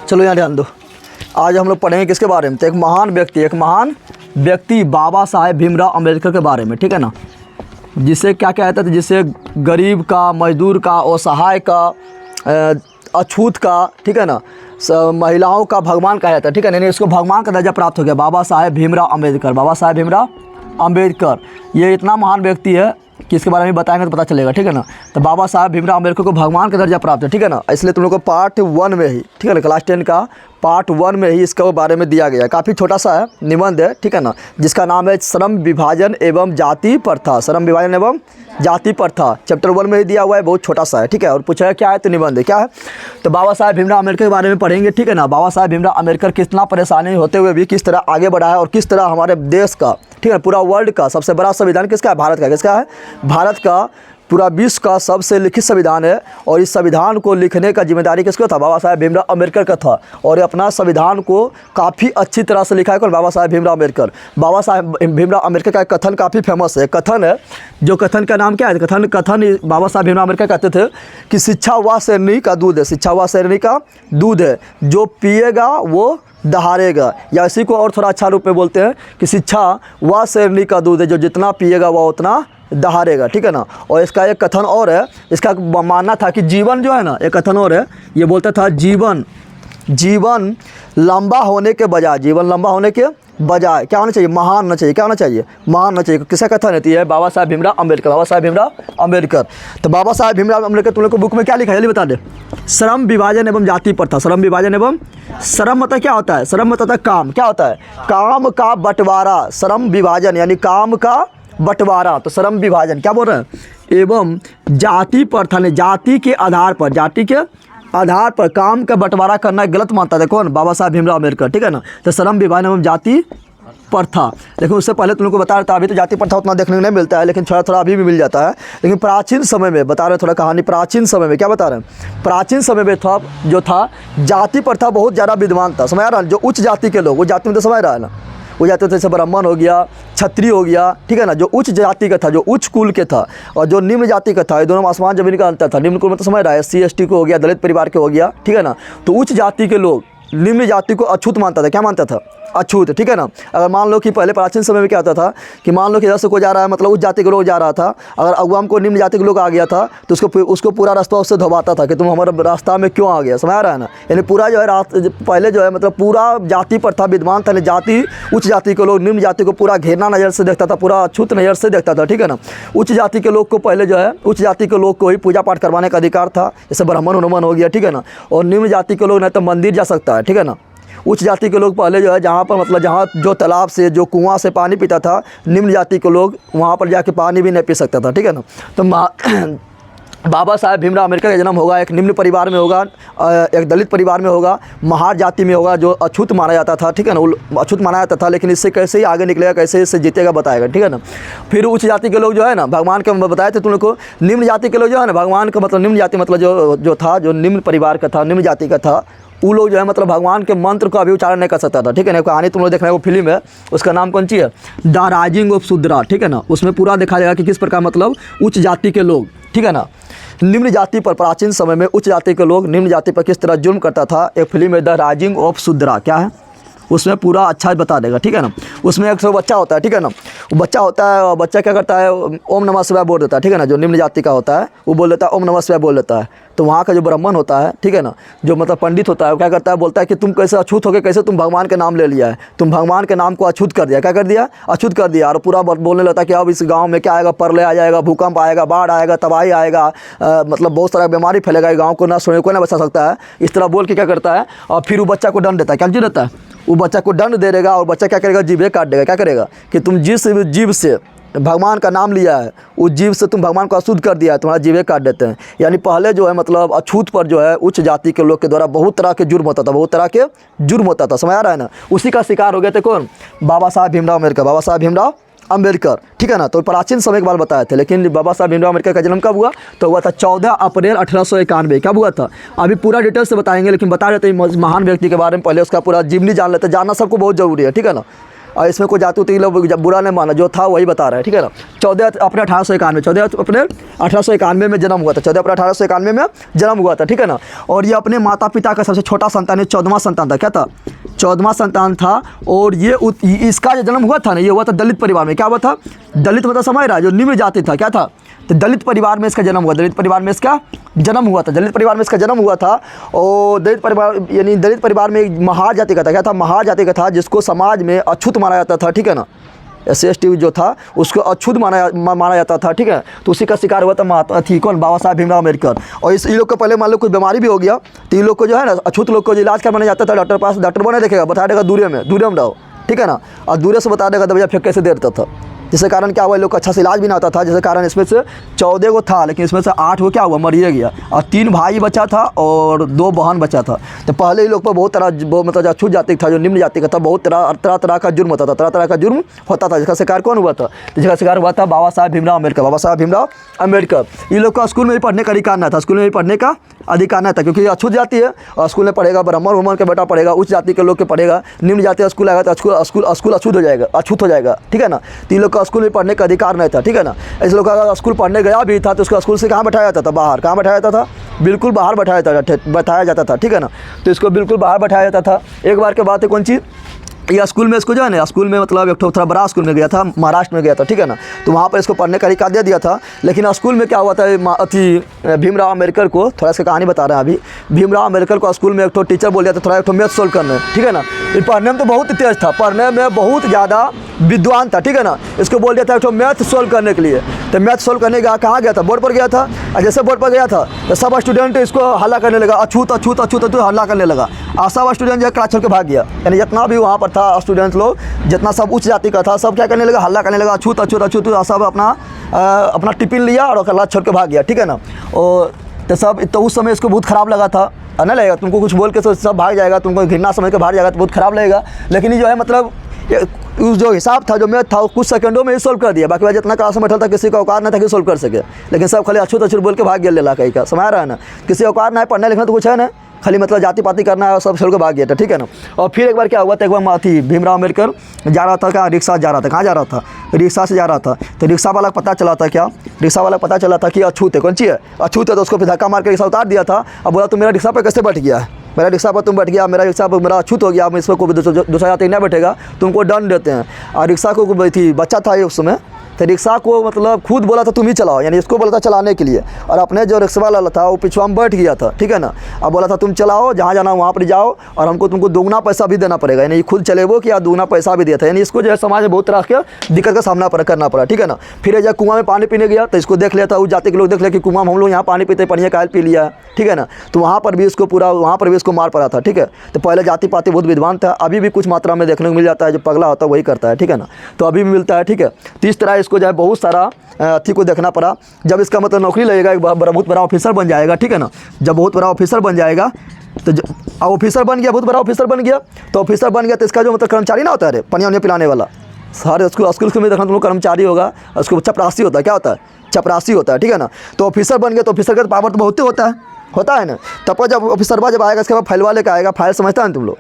चलो यहाँ ध्यान दो। आज हम लोग पढ़ेंगे किसके बारे में, तो एक महान व्यक्ति बाबा साहेब भीमराव अम्बेडकर के बारे में, ठीक है ना। जिसे क्या कहते थे, जिसे गरीब का, मजदूर का, असहाय का, अछूत का, ठीक है ना, महिलाओं का भगवान कहा जाता है, ठीक है ना। इसको भगवान का दर्जा प्राप्त हो गया, बाबा साहेब भीमराव अम्बेडकर। बाबा साहेब भीमराव अम्बेडकर ये इतना महान व्यक्ति है कि इसके बारे में बताएंगे तो पता चलेगा, ठीक है ना। तो बाबा साहब भीमराव अम्बेडकर को भगवान का दर्जा प्राप्त है, ठीक है ना। इसलिए तुम लोग को पार्ट 1 में ही, ठीक है ना, क्लास 10 का पार्ट 1 में ही इसके बारे में दिया गया है। काफ़ी छोटा सा है, निबंध है, ठीक है ना, जिसका नाम है श्रम विभाजन एवं जाति प्रथा। श्रम विभाजन एवं जाति प्रथा चैप्टर 1 में ही दिया हुआ है, बहुत छोटा सा है, ठीक है। और पूछा है क्या है, तो निबंध है, क्या है, तो बाबा साहेब भीमराव अम्बेडकर के बारे में पढ़ेंगे, ठीक है ना। बाबा साहेब भीमराव अम्बेडकर कितना परेशानी होते हुए भी किस तरह आगे बढ़ा है और किस तरह हमारे देश का, ठीक है, पूरा वर्ल्ड का सबसे बड़ा संविधान किसका है, भारत का। किसका है, भारत का। पूरा विश्व का सबसे लिखित संविधान है और इस संविधान को लिखने का जिम्मेदारी किसका था, बाबा साहेब भीमराव अम्बेडकर का था। और अपना संविधान को काफ़ी अच्छी तरह से लिखा है कौन, बाबा साहेब भीमराव अम्बेडकर। बाबा साहेब भीमराव अम्बेडकर का एक कथन काफ़ी फेमस है, कथन है, जो कथन का नाम क्या है, कथन बाबा साहेब भीमराव अम्बेडकर कहते थे कि शिक्षा वह शेरनी का दूध है, शिक्षा वह शेरनी का दूध है, जो पिएगा वो दहाड़ेगा। या इसी को और थोड़ा अच्छा रूप में बोलते हैं कि शिक्षा वह शेरनी का दूध है, जो जितना पिएगा वह उतना दहाड़ेगा, ठीक है ना। और इसका एक कथन और है, इसका मानना था कि जीवन जो है ना, एक कथन और है, ये बोलता था जीवन लंबा होने के बजाय, जीवन लंबा होने के बजाय क्या होना चाहिए, महान होना चाहिए। क्या होना चाहिए, महान होना चाहिए। किसका कथन है, ये बाबा साहेब भीमराव अम्बेडकर। बाबा साहेब भीमराव अम्बेडकर। तो बाबा साहेब भीमराव अम्बेडकर तुम लोग को बुक में क्या लिखा है, जल्दी बता दे। श्रम विभाजन एवं जाति प्रथा। श्रम विभाजन एवं, श्रम मतलब क्या होता है, श्रम मतलब होता है काम। क्या होता है, काम का बंटवारा। श्रम विभाजन यानी काम का बंटवारा, तो श्रम विभाजन क्या बोल रहे हैं, एवं जाति प्रथा ने जाति के आधार पर काम का बंटवारा करना गलत मानता था कौन, बाबा साहब भीमराव अम्बेडकर, ठीक है ना। तो श्रम विभाजन एवं जाति प्रथा। लेकिन उससे पहले तुम लोग को बता रहा था, अभी तो जाति प्रथा उतना देखने को नहीं मिलता है, लेकिन थोड़ा थोड़ा अभी भी मिल जाता है। लेकिन प्राचीन समय में बता रहे, थोड़ा कहानी, प्राचीन समय में क्या बता रहे हैं, प्राचीन समय में था जो था जाति प्रथा बहुत ज़्यादा विद्वान था, समझ रहा है। जो उच्च जाति के लोग, वो जाति में तो समझ रहा है ना, वो जाते थे, जैसे ब्राह्मण हो गया, क्षत्रिय हो गया, ठीक है ना, जो उच्च जाति का था, जो उच्च कुल के था, और जो निम्न जाति का था, ये दोनों में आसमान जमीन का अंतर था। निम्न कुल में तो समझ रहा है, SC ST को हो गया, दलित परिवार के हो गया, ठीक है ना। तो उच्च जाति के लोग निम्न जाति को अछूत मानता था। क्या मानता था, अछूत, ठीक है ना। अगर मान लो कि पहले प्राचीन समय में क्या होता था कि मान लो कि इधर से कोई जा रहा है, मतलब उच्च जाति के लोग जा रहा था, अगर अगवाम को निम्न जाति के लोग आ गया था तो उसको पूरा रास्ता उससे धोवाता था कि तुम हमारे रास्ता में क्यों आ गया, समझ रहा है ना। यानी पूरा जो है पहले जो है मतलब पूरा जाति प्रथा विद्वान था, जाति उच्च जाति के लोग निम्न जाति को पूरा घेरना नज़र से देखता था, पूरा अछूत नज़र से देखता था, ठीक है ना। उच्च जाति के लोग को पहले जो है उच्च जाति के लोग को ही पूजा पाठ करवाने का अधिकार था, जैसे ब्राह्मण उन्मन हो गया, ठीक है ना। और निम्न जाति के लोग नहीं तो मंदिर जा सकता है, ठीक है ना। उच्च जाति के लोग पहले जो है जहाँ पर मतलब जहाँ जो तालाब से, जो कुआं से पानी पीता था, निम्न जाति के लोग वहाँ पर जाके पानी भी नहीं पी सकता था, ठीक है ना। तो बाबा साहेब भीमराव अम्बेडकर का जन्म होगा एक निम्न परिवार में होगा, एक दलित परिवार में होगा, महार जाति में होगा, जो अछूत माना जाता था, ठीक है ना, अछूत माना जाता था। लेकिन इससे कैसे ही आगे निकलेगा, कैसे इससे जीतेगा बताएगा, ठीक है ना। फिर उच्च जाति के लोग जो है ना, भगवान के बताए थे तुम लोग को, निम्न जाति के लोग जो है ना, भगवान का मतलब निम्न जाति मतलब जो था, जो निम्न परिवार का था, निम्न जाति का था, वो लोग जो है मतलब भगवान के मंत्र को अभी उच्चारण नहीं कर सकता था, ठीक है ना। कहानी तुम लोग देख रहे हो, फिल्म है, उसका नाम कौन सी है, द राइजिंग ऑफ शूद्रा, ठीक है ना। उसमें पूरा देखा जाएगा कि किस प्रकार मतलब उच्च जाति के लोग, ठीक है ना, निम्न जाति पर प्राचीन समय में उच्च जाति के लोग निम्न जाति पर किस तरह जुल्म करता था। एक फिल्म है द राइजिंग ऑफ शूद्रा, क्या है, उसमें पूरा अच्छा बता देगा, ठीक है ना। उसमें एक बच्चा होता है, ठीक है ना, वो बच्चा होता है और बच्चा क्या करता है, ओम नमः शिवाय बोल देता है, ठीक है ना। जो निम्न जाति का होता है वो बोल देता है ओम नमः शिवाय बोल देता है। तो वहाँ का जो ब्राह्मण होता है, ठीक है ना, जो मतलब पंडित होता है, वो क्या करता है, बोलता है कि तुम कैसे अछूत हो गए, कैसे तुम भगवान के नाम ले लिया है, तुम भगवान के नाम को अछूत कर दिया। क्या कर दिया, अछूत कर दिया। और पूरा बोलने लगता है कि अब इस गाँव में क्या आएगा, प्रलय आ जाएगा, भूकंप आएगा, बाढ़ आएगा, तबाही आएगा, मतलब बहुत सारा बीमारी फैलेगा, गाँव को ना सोने को ना बचा सकता है। इस तरह बोल के क्या करता है, और फिर वो बच्चा को दंड देता है। क्या जी देता है, वो बच्चा को दंड दे देगा, और बच्चा क्या करेगा, जीभे काट देगा। क्या करेगा कि तुम जिस जीभ से भगवान का नाम लिया है, उस जीव से तुम भगवान को अशुद्ध कर दिया है, तुम्हारा जीवे काट देते हैं। यानी पहले जो है मतलब अछूत पर जो है उच्च जाति के लोग के द्वारा बहुत तरह के जुर्म होता था, बहुत तरह के जुर्म होता था, समझ आ रहा है ना। उसी का शिकार हो गए थे कौन, बाबा साहब भीमराव अम्बेडकर, बाबा साहब भीमराव अम्बेडकर, ठीक है ना। तो प्राचीन समय के बारे बताए थे। लेकिन बाबा साहब भीमराव अम्बेडकर का जन्म कब हुआ, तो हुआ था 14 अप्रैल 1891। कब हुआ था, अभी पूरा डिटेल से बताएंगे, लेकिन बता देते हैं महान व्यक्ति के बारे में। पहले उसका पूरा जीवनी जान लेते हैं, जानना सबको बहुत जरूरी है, ठीक है ना। और इसमें कोई जाति उती लोग जब बुरा नहीं माना, जो था वही बता रहा है, ठीक है ना। 14 अपने 1891 में जन्म हुआ था, 14 अप्रैल 1891 में जन्म हुआ था, ठीक है ना। और ये अपने माता पिता का सबसे छोटा संतान है, 14वां संतान था। क्या था? 14वां संतान था। और ये इसका जो जन्म हुआ था ना, ये हुआ था दलित परिवार में। क्या हुआ था? दलित मतलब समझ रहा है, जो निम्न जाति था। क्या था? तो दलित परिवार में इसका जन्म हुआ, दलित परिवार में इसका जन्म हुआ था, दलित परिवार में इसका जन्म हुआ था। और दलित परिवार यानी दलित परिवार में एक महार जाति का था। क्या था? महार जाति का था, जिसको समाज में अछूत माना जाता था, ठीक है ना। SC/ST जो था उसको अछूत माना जाता था, ठीक है। तो उसी का शिकार हुआ था कौन? बाबा साहब भीमराव अम्बेडकर। और इन लोग को पहले मान लो कोई बीमारी भी हो गया तो इन लोग को जो है ना, अछूत लोग को जो इलाज करवाने जाता था डॉक्टर पास, डॉक्टर बने देखेगा, बता देगा दूर में रहो, ठीक है ना। और दूर से बता देगा दवाइयाँ फेंक कैसे दे देता था, जिसके कारण क्या हुआ, लोग का अच्छा से इलाज भी ना होता था। जिसके कारण इसमें से 14 को था, लेकिन इसमें से 8 को क्या हुआ, मरिए गया। और 3 भाई बचा था और 2 बहन बचा था। तो पहले ही लोग पर बहुत तरह मतलब अछूत जाति था, जो निम्न जाति का था, बहुत तरह का जुर्म होता था, तरह तरह का जुर्म होता था। जिसका शिकार कौन हुआ था? जिसका शिकार हुआ था बाबा साहब भीमराव अम्बेडकर। बाबा साहब भीमराव अम्बेडकर। इन लोग का स्कूल में भी पढ़ने का अधिकार नहीं था, स्कूल में भी पढ़ने का अधिकार नहीं था, क्योंकि ये अछूत जाति है। और स्कूल में पढ़ेगा ब्राह्मण उमन का बेटा पढ़ेगा, उच्च जाति के लोग के पढ़ेगा, निम्न जाति का स्कूल आएगा तो स्कूल अछूत हो जाएगा, ठीक है ना। तो इन लोग का स्कूल में पढ़ने का अधिकार नहीं था, ठीक है ना। इस लोग का स्कूल पढ़ने गया भी था तो उसका स्कूल से कहाँ बैठाया जाता था? बाहर। कहाँ बैठाया जाता था? बिल्कुल बाहर बैठाया जाता था, ठीक है ना। तो इसको बिल्कुल बाहर बैठाया जाता था। एक बार की बात है, कौन चीज़, या स्कूल में इसको जो है ना, स्कूल में मतलब एक थोड़ा बड़ा स्कूल में गया था, महाराष्ट्र में गया था, ठीक है ना। तो वहाँ पर इसको पढ़ने का अधिकार दे दिया था। लेकिन स्कूल में क्या हुआ था, भीमराव अम्बेडकर को, थोड़ा इसका कहानी बता रहे हैं अभी। भीमराव अम्बेडकर को स्कूल में एक टीचर बोल दिया था थोड़ा एक मैथ सोल्व करने, ठीक है ना। ये पढ़ने में तो बहुत तेज था, पढ़ने में बहुत ज़्यादा विद्वान था, ठीक है ना। इसको बोल दिया था एक मैथ सोल्व करने के लिए। तो मैथ सोल्व करने का कहाँ गया था? बोर्ड पर गया था। और जैसे बोर्ड पर गया था तो सब स्टूडेंट इसको हल्ला करने लगा, अछूत अछूत अछूत अछूत हल्ला करने लगा। और सब स्टूडेंट जो क्लास छोड़ के भाग गया। यानी जितना भी वहाँ पर था स्टूडेंट लोग, जितना सब उच्च जाति का था, सब क्या करने लगा? हल्ला करने लगा, अछूत अछूत अछूत। सब अपना टिफिन लिया और क्लास छोड़ के भाग गया, ठीक है ना। और तो उस समय इसको बहुत ख़राब लगा था। ना लगेगा तुमको कुछ बोल के तो सब भाग जाएगा, तुमको घृणा समझ के भाग जाएगा तो बहुत ख़राब लगेगा। लेकिन ये जो है मतलब जो हिसाब था, जो मैथ था, कुछ सेकंडों में ही सोल्व कर दिया। बाकी जितना क्लास में बैठा था किसी का औकात नहीं था कि सोल्व कर सके। लेकिन सब खाली अछूत अछूत बोल के भाग गया लेला कहीं का, समझ रहा है ना। किसी औकात ना है, पढ़ना लिखना तो कुछ है ना, खाली मतलब जाति पाति करना है, सब छोड़ के भाग गया था, ठीक है ना। और फिर एक बार क्या हुआ था, एक बार भीमराव अम्बेडकर जा रहा था, क्या रिक्शा जा रहा था, कहाँ जा रहा था? रिक्शा से जा रहा था। तो रिक्शा वाला को पता चला था, क्या रिक्शा वाला पता चला था कि अछूत है, कौन ची है, अछूत है। तो उसको फिर धक्का मार के रिक्शा उतार दिया था। अब बोला तुम मेरा रिक्शा पर कैसे बैठ गया है? मेरा रिक्शा पर तुम बैठ गया, मेरा रिक्शा पर मेरा अछूत हो गया, अब इसमें कोई दूसरा जाति नहीं बैठेगा, तुमको दंड देते हैं। और रिक्शा को बच्चा था ये उस समय, तो रिक्शा को मतलब खुद बोला था तुम ही चलाओ, यानी इसको बोला था चलाने के लिए। और अपने जो रिक्शा वाला था वो पिछुआ में बैठ गया था, ठीक है ना। अब बोला था तुम चलाओ, जहाँ जाना वहाँ पर जाओ, और तुमको दोगुना पैसा भी देना पड़ेगा। यानी खुद चलेबो कि या दोगुना पैसा भी दिया था। यानी इसको जो है समाज में बहुत तरह के दिक्कत का सामना करना पड़ा, ठीक है ना। फिर जब कुआं में पानी पीने गया तो इसको देख लिया था, उस जाति के लोग देख लिया कि कुआं में हम लोग यहाँ पानी पीते, पानी कायल पी लिया, ठीक है ना। तो वहाँ पर भी इसको मार पड़ा था, ठीक है। तो पहले जाति पाति बहुत विद्वान था, अभी भी कुछ मात्रा में देखने को मिल जाता है, जो पगला होता है वही करता है, ठीक है ना। तो अभी भी मिलता है, ठीक है। तो इस तरह इसको जो है बहुत सारा थी को देखना पड़ा। जब इसका मतलब नौकरी लगेगा, एक बहुत बड़ा ऑफिसर बन जाएगा, ठीक है ना। जब बहुत बड़ा ऑफिसर बन जाएगा तो ऑफिसर बन गया, बहुत बड़ा ऑफिसर बन गया। तो ऑफिसर बन गया तो इसका जो मतलब कर्मचारी ना होता है, पनिया उनिया पिलाने वाला, सारे स्कूल में देखना तुम कर्मचारी होगा, उसको चपरासी होता है। क्या होता है? चपरासी होता है, ठीक है ना। तो ऑफिसर बन गया तो ऑफिसर का तो पावर तो बहुत होता है ना। तब जब ऑफिसर जब आएगा, इसके बाद फाइल वाले का आएगा, फाइल समझता है तुम लोग,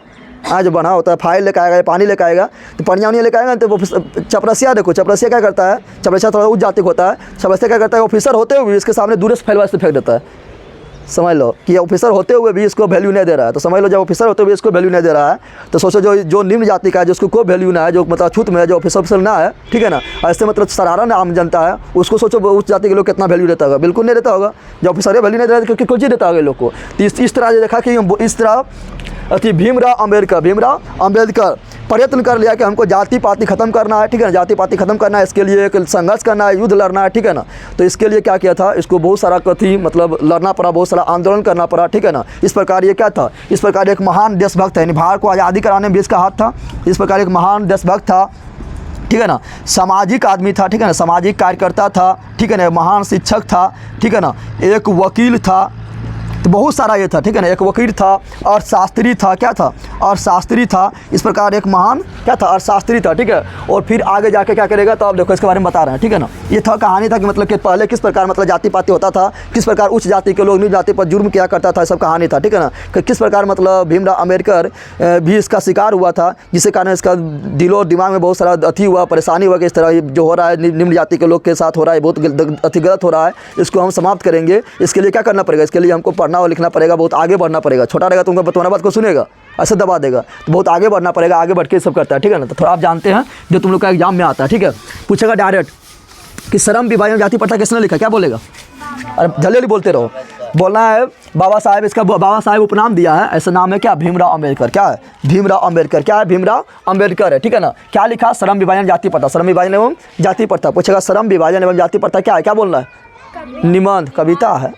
आज बना होता है, फाइल लेकर आएगा, पानी लेकर आएगा, तो पनिया उनिया लेकर आएगा। तो वो चपरसिया देखो, चपरसिया क्या करता है, चपरसिया थोड़ा उच्च जाति होता है। चपरसिया क्या करता है, ऑफिसर होते हुए इसके सामने दूर से फाइल वाले से फेंक देता है। समझ लो कि ऑफिसर होते हुए भी इसको वैल्यू नहीं दे रहा है। तो समझ लो जब ऑफिसर होते हुए इसको वैल्यू नहीं दे रहा है, तो सोचो जो निम्न जाति का है, जिसको कोई वैल्यू ना है, जो मतलब अछूत में है, जो ऑफिसर ना है, ठीक है ना, ऐसे मतलब साधारण आम जनता है, उसको सोचो उस जाति के लोग कितना वैल्यू देता होगा। बिल्कुल नहीं देता होगा। जब ऑफिसर वैल्यू नहीं दे रहा है, क्योंकि कुछ ही देता होगा लोग को। तो इस तरह जो देखा कि इस तरह भीमराव अम्बेडकर प्रयत्न कर लिया कि हमको जाति पाति खत्म करना है, ठीक है ना। जाति पाति खत्म करना है, इसके लिए एक संघर्ष करना है, युद्ध लड़ना है, ठीक है ना। तो इसके लिए क्या किया था, इसको बहुत सारा मतलब लड़ना पड़ा, बहुत सारा आंदोलन करना पड़ा, ठीक है ना। इस प्रकार ये क्या था, इस प्रकार एक महान देशभक्त है, यानी भारत को आज़ादी कराने में भी इसका हाथ था। इस प्रकार एक महान देशभक्त था, ठीक है ना। सामाजिक आदमी था, ठीक है ना, सामाजिक कार्यकर्ता था, ठीक है ना। महान शिक्षक था, ठीक है ना। एक वकील था। तो बहुत सारा ये था, ठीक है ना। एक वकील था, अर्थशास्त्री था, क्या था, अर्थशास्त्री था। इस प्रकार एक महान क्या था, अर्थशास्त्री था, ठीक है। और फिर आगे जाके क्या करेगा, तो आप देखो इसके बारे में बता रहे हैं, ठीक है ना। ये था कहानी था कि मतलब कि पहले किस प्रकार मतलब जाति पाति होता था, किस प्रकार उच्च जाति के लोग निम्न जाति पर जुर्म किया करता था, सब कहानी था, ठीक है ना। कि किस प्रकार मतलब भीमराव अम्बेडकर भी इसका शिकार हुआ था, जिसके कारण इसका दिलो दिमाग में बहुत सारा अथी हुआ, परेशानी हुआ कि इस तरह जो हो रहा है निम्न जाति के लोग के साथ हो रहा है, बहुत अति गलत हो रहा है, इसको हम समाप्त करेंगे। इसके लिए क्या करना पड़ेगा, इसके लिए हमको पढ़ना और लिखना पड़ेगा, बहुत आगे बढ़ना पड़ेगा। छोटा रहेगा तो उनको तुम्हारा बात को सुनेगा, ऐसे दबा देगा, तो बहुत आगे बढ़ना पड़ेगा, आगे बढ़ के सब करता है, ठीक है ना। तो थोड़ा आप जानते हैं जो तुम लोग का एग्जाम में आता है, ठीक है। पूछेगा डायरेक्ट कि श्रम विभाजन जाति प्रथा किसने लिखा, क्या बोलेगा, अरे जल्दी जल्दी बोलते रहो। बोलना है बाबा साहेब, इसका बाबा साहेब उपनाम दिया है, ऐसा नाम है क्या, भीमराव अम्बेडकर। क्या है, भीमराव अम्बेडकर, क्या है, भीमराव अम्बेडकर है, ठीक है ना। क्या लिखा, श्रम विभाजन जाति प्रथा, श्रम विभाजन एवं जाति प्रथा। पूछेगा श्रम विभाजन एवं जाति प्रथा क्या है, क्या बोलना है, निबंध, कविता है,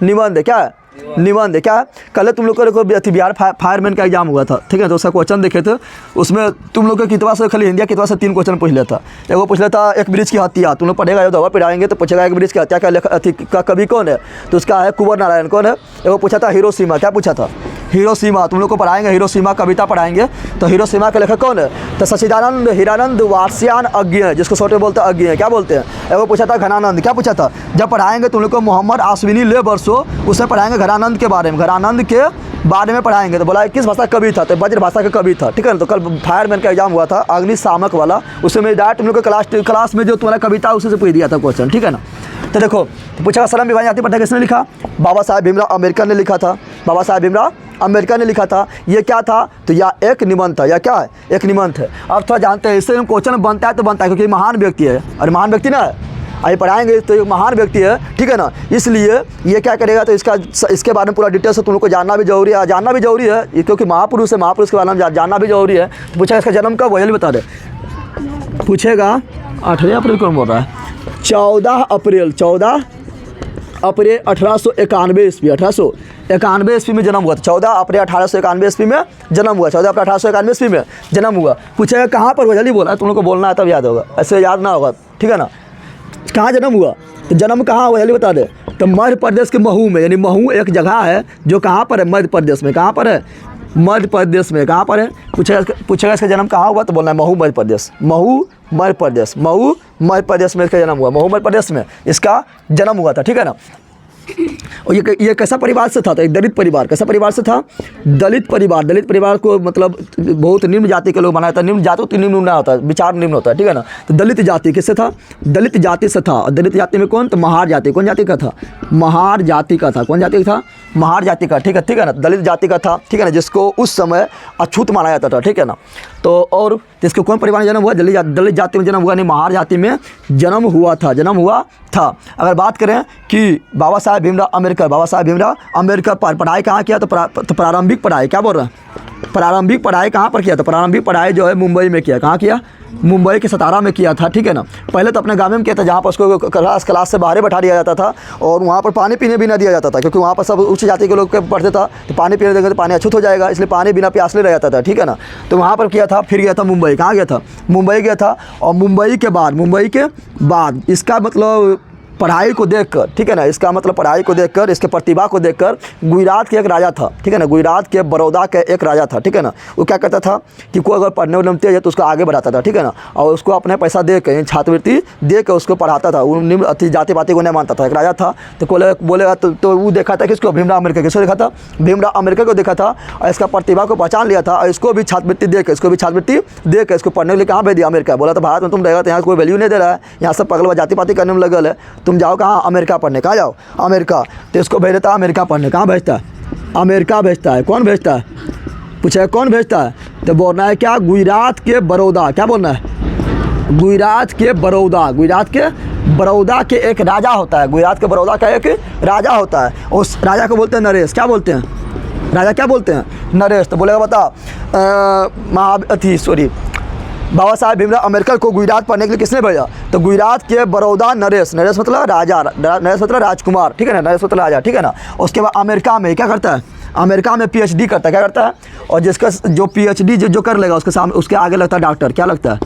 निबंध है, क्या है, निबंध है। क्या है, कल तुम लोग को बिहार फायरमैन का एग्जाम हुआ था, ठीक है। तो उसका क्वेश्चन देखे थे, उसमें तुम लोग के कितवा से खाली हिंदी कितवा से 3 क्वेश्चन पूछ लेता। एगो पूछ लेता एक ब्रिज की हत्या, तुम लोग पढ़ेगा, दवा पढ़ाएंगे तो पूछेगा एक ब्रिज की हत्या का कवि कौन है, तो उसका है कुंवर नारायण, कौन है। एगो पूछा था हिरोशिमा, क्या पूछा था, हिरोशिमा, तुम लोग को पढ़ाएंगे हिरोशिमा कविता पढ़ाएंगे, तो हिरोशिमा के लेखक कौन है, तो सच्चिदानंद हीरानंद वात्स्यायन अज्ञ है, जिसको छोटे बोलते हैं अज्ञ है, क्या बोलते हैं। एगो पूछा था घनानंद, क्या पूछा था, जब पढ़ाएंगे तुम लोग को मोहम्मद आश्विनी ले बरसो, उससे पढ़ाएंगे घनानंद के बारे में, घनानंद के बारे में पढ़ाएंगे। तो बोला किस भाषा का कवि था, तो ब्रज भाषा का कवि था, ठीक है। तो कल फायरमैन का एग्जाम हुआ था अग्निशामक वाला, उसमें डायरेक्ट तुम लोग को क्लास में जो तुम्हारा कविता उसी से पूछ दिया था क्वेश्चन, ठीक है ना। तो देखो, तो पूछा श्रम विभाजन जाति प्रथा किसने लिखा, बाबा साहेब भीमराव अम्बेडकर ने लिखा था, बाबा साहेब भीमराव अम्बेडकर ने लिखा था। ये क्या था, तो यह एक निबंध था, या क्या है, एक निबंध है। अब थोड़ा जानते हैं, इससे क्वेश्चन बनता है तो बनता है क्योंकि महान व्यक्ति है, और महान व्यक्ति ना है, आइए पढ़ाएंगे तो एक महान व्यक्ति है, ठीक है ना। इसलिए ये क्या करेगा, तो इसके बारे में पूरा डिटेल से तुम लोग को जानना भी जरूरी है, जानना भी जरूरी है, ये क्योंकि महापुरुष है, महापुरुष के बारे में जानना भी जरूरी है। तो पूछेगा इसका जन्म कब हुआ, जल्दी बता दे। पूछेगा 8 अप्रैल कौन बोल रहा है, 14 अप्रैल 1891 ईस्वी, 1891 ईस्वी में जन्म हुआ था। 14 अप्रैल 1891 ईस्वी में जन्म हुआ, 14 अप्रैल 1891 ईस्वी में जन्म हुआ। पूछेगा कहाँ पर हुआ, जल्दी बोला, तुम लोग को बोलना है तब याद होगा, ऐसे याद ना होगा, ठीक है ना। कहाँ जन्म हुआ, तो जन्म कहाँ हुआ, जल्दी बता दे। तो मध्य प्रदेश के महू में, यानी महू एक जगह है जो कहाँ पर है, मध्य प्रदेश में, कहाँ पर है, मध्य प्रदेश में, कहाँ पर है। पूछेगा इसका जन्म कहाँ हुआ, तो बोलना है महू मध्य प्रदेश, महू मध्य प्रदेश, महू मध्य प्रदेश में इसका जन्म हुआ, महू मध्य प्रदेश में इसका जन्म हुआ था, ठीक है ना। और ये कैसा परिवार से था, तो एक दलित परिवार, कैसा परिवार से था, दलित परिवार। दलित परिवार को मतलब बहुत निम्न जाति के लोग बनाया था, निम्न जाति तो निम्न ना होता है, विचार निम्न होता है, ठीक है ना। तो दलित जाति किससे था, दलित जाति से था। और दलित जाति में कौन, तो महार जाति, कौन जाति का था, महार जाति का था, कौन जाति का था, महार जाति का, ठीक है ना। दलित जाति का था, ठीक है ना, जिसको उस समय अछूत माना जाता था, ठीक है ना। तो और जिसको कौन परिवार में जन्म हुआ, दलित जाति में जन्म हुआ, नहीं महार जाति में जन्म हुआ था। अगर बात करें कि बाबा साहेब भीमराव अम्बेडकर, बाबा साहेब भीमराव अम्बेडकर पढ़ाई कहाँ किया, तो प्रारंभिक पढ़ाई, क्या बोल रहे हैं, प्रारंभिक पढ़ाई कहाँ पर किया, तो प्रारंभिक पढ़ाई जो है मुंबई में किया, कहाँ किया, मुंबई के सतारा में किया था, ठीक है ना। पहले तो अपने गाँव में किया था, जहाँ पर उसको क्लास से बाहर बैठा दिया जाता था, और वहाँ पर पानी पीने भी ना दिया जाता था, क्योंकि वहाँ पर सब उच्च जाति के लोग पढ़ते था, तो पानी पीने देंगे तो पानी अछूत हो जाएगा, इसलिए पानी बिना प्यासले रह जाता था, ठीक है ना। तो वहाँ पर किया था, फिर गया था मुंबई, कहाँ गया था, मुंबई गया था। और मुंबई के बाद इसका मतलब पढ़ाई को देखकर, ठीक है ना, इसका मतलब पढ़ाई को देखकर, इसके प्रतिभा को देखकर गुजरात के एक राजा था, ठीक है ना, गुजरात के बड़ौदा के एक राजा था, ठीक है ना। वो क्या करता था कि कोई अगर पढ़ने में तेज है तो उसको आगे बढ़ाता था, ठीक है ना, और उसको अपने पैसा दे के, छात्रवृत्ति दे के उसको पढ़ाता था। वो निम्न अति जाति पाति को नहीं मानता था, एक राजा था। तो बोलेगा तो वो देखा था किसको, भीमराव अम्बेडकर, किसको देखा था, भीमराव अम्बेडकर को देखा था, और इसका प्रतिभा को पहचान लिया था, और इसको भी छात्रवृत्ति दे के, इसको पढ़ने के लिए कहाँ भेज दिया, अमेरिका। बोला था भारत में तुम रहेगा तो यहाँ कोई वैल्यू नहीं दे रहा है, यहाँ सब पगल जाति पाति करने में लगल है, तुम जाओ कहाँ, अमेरिका पढ़ने, कहाँ जाओ, अमेरिका। तो इसको भेज देता है अमेरिका पढ़ने, कहाँ भेजता है, अमेरिका भेजता है। कौन भेजता है, पूछा कौन भेजता है, तो बोलना है क्या, गुजरात के बड़ौदा, क्या बोलना है, गुजरात के बड़ौदा के एक राजा होता है, गुजरात के बड़ौदा का एक राजा होता है, उस राजा को बोलते हैं नरेश, क्या बोलते हैं, राजा क्या बोलते हैं, नरेश। तो बोलेगा बता बाबा साहेब भीमराव अम्बेडकर को गुजरात पढ़ने के लिए किसने भेजा, तो गुजरात के बड़ौदा नरेश मतलब राजा, नरेश मतलब राजकुमार, ठीक है ना, नरेश मतलब राजा, ठीक है ना। उसके बाद अमेरिका में क्या करता है, अमेरिका में PhD करता है, क्या करता है, और जिसका जो PhD जो कर लेगा उसके सामने उसके आगे लगता है डॉक्टर, क्या लगता है,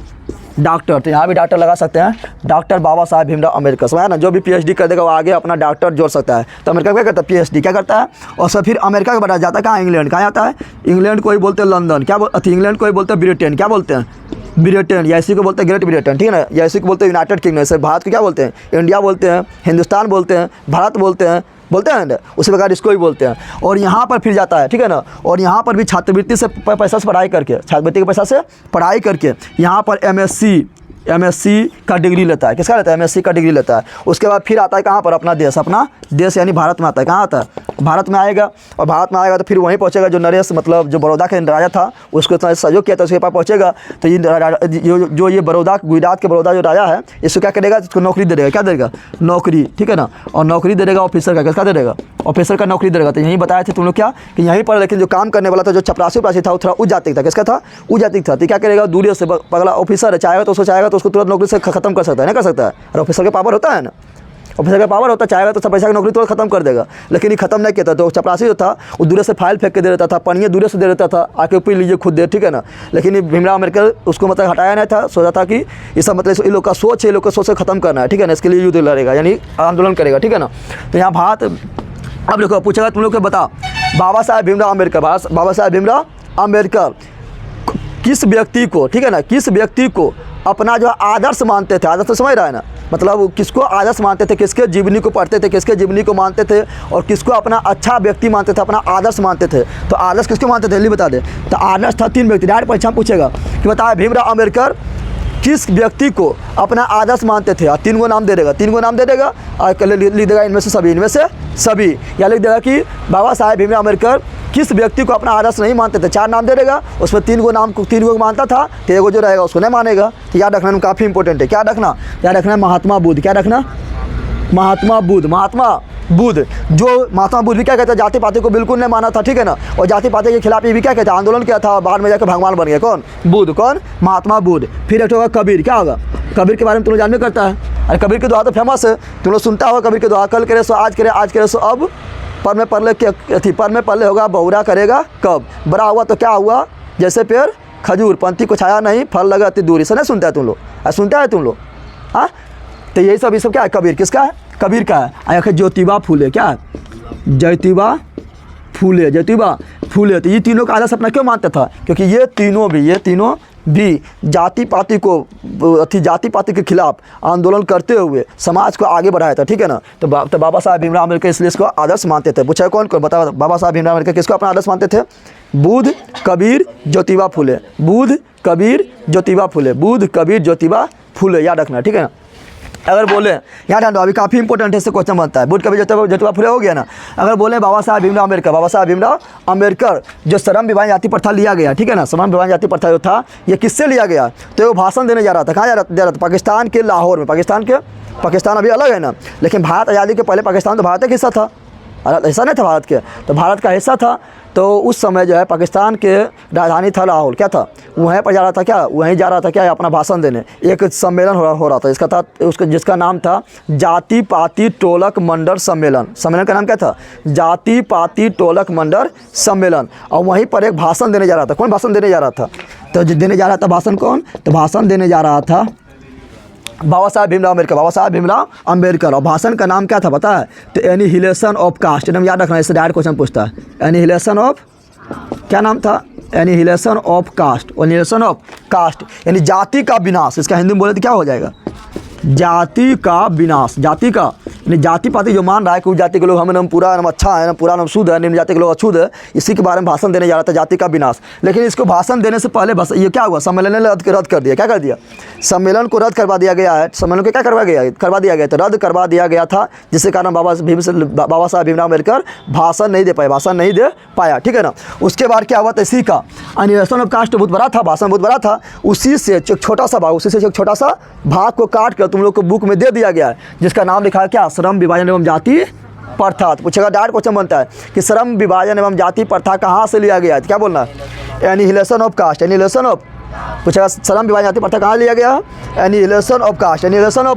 डॉक्टर, तो यहाँ भी डॉक्टर लगा सकते हैं, डॉक्टर बाबा साहेब भीमराव अम्बेडकर। समझा ना, जो भी PhD कर देगा वो आगे अपना डॉक्टर जोड़ सकता है। तो अमेरिका क्या करता है, PhD क्या करता है, और सब फिर अमेरिका के बढ़ा जाता है कहाँ, इंग्लैंड। कहाँ जाता है, इंग्लैंड को ही बोलते हैं लंदन, क्या इंग्लैंड को ही बोलते हैं ब्रिटेन, क्या बोलते हैं ब्रिटेन, या इसी को बोलते हैं ग्रेट ब्रिटेन, ठीक है ना, या इसी को बोलते हैं यूनाइटेड किंगडम। जैसे भारत को क्या बोलते हैं, इंडिया बोलते हैं, हिंदुस्तान बोलते हैं, भारत बोलते हैं ना, उसी प्रकार इसको ही बोलते हैं। और यहाँ पर फिर जाता है, ठीक है ना, और यहाँ पर भी छात्रवृत्ति से पैसा से पढ़ाई करके, छात्रवृत्ति के पैसा से पढ़ाई करके यहाँ पर MSc का डिग्री लेता है। किसका लेता है, MSc का डिग्री लेता है। उसके बाद फिर आता है कहाँ पर, अपना देश यानी भारत में आता है। कहाँ आता है, भारत में आएगा, और भारत में आएगा तो फिर वहीं पहुँचेगा जो नरेश, मतलब जो बड़ौदा के राजा था, उसको इतना सहयोग किया था, उसके पास पहुँचेगा। तो ये जो ये बड़ौदा, गुजरात के बड़ौदा जो राजा है, इसको क्या करेगा, इसको नौकरी दे देगा। क्या देगा, नौकरी, ठीक है ना, और नौकरी दे देगा ऑफिसर का। किसका दे देगा, ऑफिसर का नौकरी दे देगा। तो यहीं बताए थे तुम लोग क्या, कि यहीं पर, लेकिन जो काम करने वाला था, जो चपरासी था, वो थोड़ा उच्च जाति का था। किसका था, उच्च जाति का था। तो क्या करेगा, दूर से पगला ऑफिसर है, चाहेगा तो उसको तुरंत नौकरी से खत्म कर सकता है, नहीं कर सकता है। और ऑफिसर का पावर होता है ना, ऑफिसर का पावर होता है, चाहेगा तो सब पैसा की नौकरी तुरंत खत्म कर देगा। लेकिन ये खत्म नहीं किया था। तो चपरासी जो था वो दूर से फाइल फेंक के दे देता था, पनिया दूर से दे देता था, आके ऊपर लीजिए खुद दे, ठीक है ना। लेकिन ये भीमराव अम्बेडकर उसको मतलब हटाया नहीं था, सोचा था कि ये सब मतलब इन लोग का सोच है, इन लोग का सोच से खत्म करना है, ठीक है ना। इसके लिए युद्ध लड़ेगा, यानी आंदोलन करेगा, ठीक है ना। तो यहाँ भारत, अब देखो पूछेगा तुम लोग को, बता बाबा साहेब भीमराव अम्बेडकर किस व्यक्ति को, ठीक है ना, किस व्यक्ति को अपना जो आदर्श मानते थे। आदर्श तो समझ रहा है ना, मतलब किसको आदर्श मानते थे, किसके जीवनी को पढ़ते थे, किसके जीवनी को मानते थे, और किसको अपना अच्छा व्यक्ति मानते थे, अपना आदर्श मानते थे। तो आदर्श किसको मानते थे, जल्दी बता दे। तो आदर्श था 3 व्यक्ति। डायरेक्ट परीक्षा में पूछेगा कि बताया भीमराव अम्बेडकर किस व्यक्ति को अपना आदर्श मानते थे, और 3 गो नाम दे देगा, 3 गो नाम दे देगा, और लिख देगा इनमें से सभी, या लिख देगा कि बाबा साहेब भीमराव अम्बेडकर किस व्यक्ति को अपना आदर्श नहीं मानते थे। 4 नाम दे देगा, उसमें 3 गो नाम, 3 गो मानता था, तो एगो जो रहेगा उसको नहीं मानेगा। तो याद रखना काफ़ी इंपॉर्टेंट है। क्या रखना, याद रखना महात्मा बुद्ध। क्या रखना, महात्मा बुद्ध जो महात्मा बुद्ध भी क्या कहते हैं, जाति पाति को बिल्कुल नहीं माना था, ठीक है ना। और जाति पाति के खिलाफ ये भी क्या कहते हैं, आंदोलन किया था, और बाद में जाकर भगवान बन गया। कौन, बुद्ध, कौन, महात्मा बुद्ध। फिर एक होगा कबीर। क्या होगा, कबीर के बारे में तुम लोग जानवे करता है। अरे कबीर की दुआ तो फेमस है, तुम लोग सुनता होगा कबीर की दुआ, कल करे सो आज करे सो अब, पर में पल्ले होगा बहुरा करेगा कब, बड़ा हुआ तो क्या हुआ जैसे पेड़ खजूर, पंक्ति को छाया नहीं, फल लगा अति दूर। इसे नहीं सुनता है तुम लोग, सुनता है तुम लोग, हाँ। तो यही सब, ये सब क्या है, कबीर किसका है, कबीर का है। आया ज्योतिबा फूले, क्या है, ज्योतिबा फूले। तो ये तीनों का आदर्श अपना क्यों मानता था, क्योंकि ये तीनों भी जाति पाति के खिलाफ आंदोलन करते हुए समाज को आगे बढ़ाया था, ठीक है ना। तो बाबा साहब भीमराव अम्बेडकर इसलिए इसको आदर्श मानते थे। पूछा कौन बता, बाबा साहब भीमराव अम्बेडकर किसको अपना आदर्श मानते थे, बुद्ध, कबीर, ज्योतिबा फूले, बुद्ध, कबीर, ज्योतिबा फूले, याद रखना, ठीक है ना। अगर बोले, याद रखना, अभी काफ़ी इंपॉर्टेंट है, इससे क्वेश्चन बनता है। बुद्ध, कबीर, ज्योतिबा फूले हो गया ना। अगर बोले बाबा साहब भीमराव अम्बेडकर जो श्रम विभाजन जाति प्रथा लिया गया, ठीक है ना, श्रम विभाजन जाति प्रथा जो था ये किससे लिया गया, तो वो भाषण देने जा रहा था। कहाँ जा रहा था, पाकिस्तान के लाहौर में। पाकिस्तान अभी अलग है ना, लेकिन भारत आज़ादी के पहले पाकिस्तान तो भारत का हिस्सा था, हिस्सा नहीं था भारत के, तो भारत का हिस्सा था। तो उस समय जो है पाकिस्तान के राजधानी था लाहौर, क्या था, वहीं पर जा रहा था, क्या अपना भाषण देने। एक सम्मेलन हो रहा था, जिसका नाम था जाति पाति टोलक मंडल सम्मेलन। सम्मेलन का नाम क्या था, जाति पाति टोलक मंडल सम्मेलन। और वहीं पर एक भाषण देने जा रहा था। कौन भाषण देने जा रहा था, तो देने जा रहा था भाषण कौन, तो भाषण देने जा रहा था बाबा साहब भीमराव अम्बेडकर। और भाषण का नाम क्या था पता है, तो एनिहिलेशन ऑफ कास्ट। एकदम याद रखना, इससे डायरेक्ट क्वेश्चन पूछता है। एनिहिलेशन ऑफ, क्या नाम था, एनिहिलेशन ऑफ कास्ट, यानी जाति का विनाश। इसका हिंदी में बोले तो क्या हो जाएगा, जाति का विनाश। जाति का यानी जाति पाति जो मान रहा है कि उस जाति के लोग हम पूरा हम अच्छा है, पूरा हम शुद्ध है, निम्न जाति के लोग अछूत है, इसी के बारे में भाषण देने जा रहा था, जाति का विनाश। लेकिन इसको भाषण देने से पहले बस ये क्या हुआ, सम्मेलन ने रद्द कर दिया। क्या कर दिया, सम्मेलन को रद्द करवा दिया गया है। सम्मेलन को क्या करवा दिया गया था, रद्द करवा दिया गया था, जिसके कारण बाबा साहब भीमराव अम्बेडकर भाषण नहीं दे पाया, ठीक है ना। उसके बाद क्या हुआ था, इसी का एनिहिलेशन ऑफ कास्ट बहुत बड़ा था, भाषण बहुत बड़ा था। उसी से एक छोटा सा भाग को काट कर तुम लोग को बुक में दे दिया गया है, जिसका नाम लिखा है क्या, श्रम विभाजन एवं जाति प्रथा। तो पूछेगा, डायरेक्ट क्वेश्चन बनता है कि श्रम विभाजन एवं जाति प्रथा कहाँ से लिया गया है, क्या बोलना है, एनिहिलेशन ऑफ कास्ट। पूछेगा श्रम विभाजन जाति प्रथा कहाँ लिया गया, एनिहिलेशन ऑफ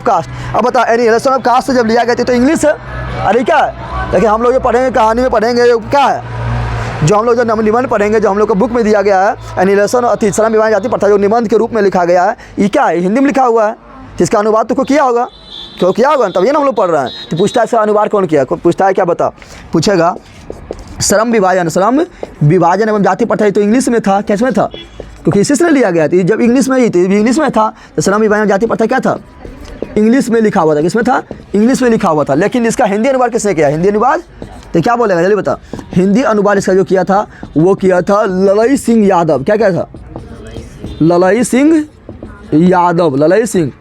कास्ट। अब बता, एनिहिलेशन ऑफ कास्ट से जब लिया गया तो इंग्लिश है, अरे क्या है, लेकिन हम लोग ये पढ़ेंगे, कहानी में पढ़ेंगे क्या है, जो हम लोग जो निबंध पढ़ेंगे, जो हम लोग को बुक में दिया गया है, एनिलेशन अति श्रम विभाजन जाति प्रथा, जो निबंध के रूप में लिखा गया है, ये क्या है? हिंदी में लिखा हुआ है। इसका अनुवाद तो किया होगा, क्यों किया होगा, तब ये ना हम लोग पढ़ रहे हैं। तो पूछता है इसका अनुवाद कौन किया? पूछता है क्या, बता, पूछेगा श्रम विभाजन एवं जाति प्रथा, तो इंग्लिश में था, कैसे में था? क्योंकि इसी से लिया गया था, जब इंग्लिश में ही, तो इंग्लिश में था, तो श्रम विभाजन जाति प्रथा क्या था? इंग्लिश में लिखा हुआ था। किसमें था? इंग्लिश में लिखा हुआ था। लेकिन इसका हिंदी अनुवाद किसने किया? हिंदी अनुवाद तो क्या बोलेगा जल्दी बता। हिंदी अनुवाद इसका जो किया था वो किया था ललई सिंह यादव। क्या क्या था? ललई सिंह यादव, ललई सिंह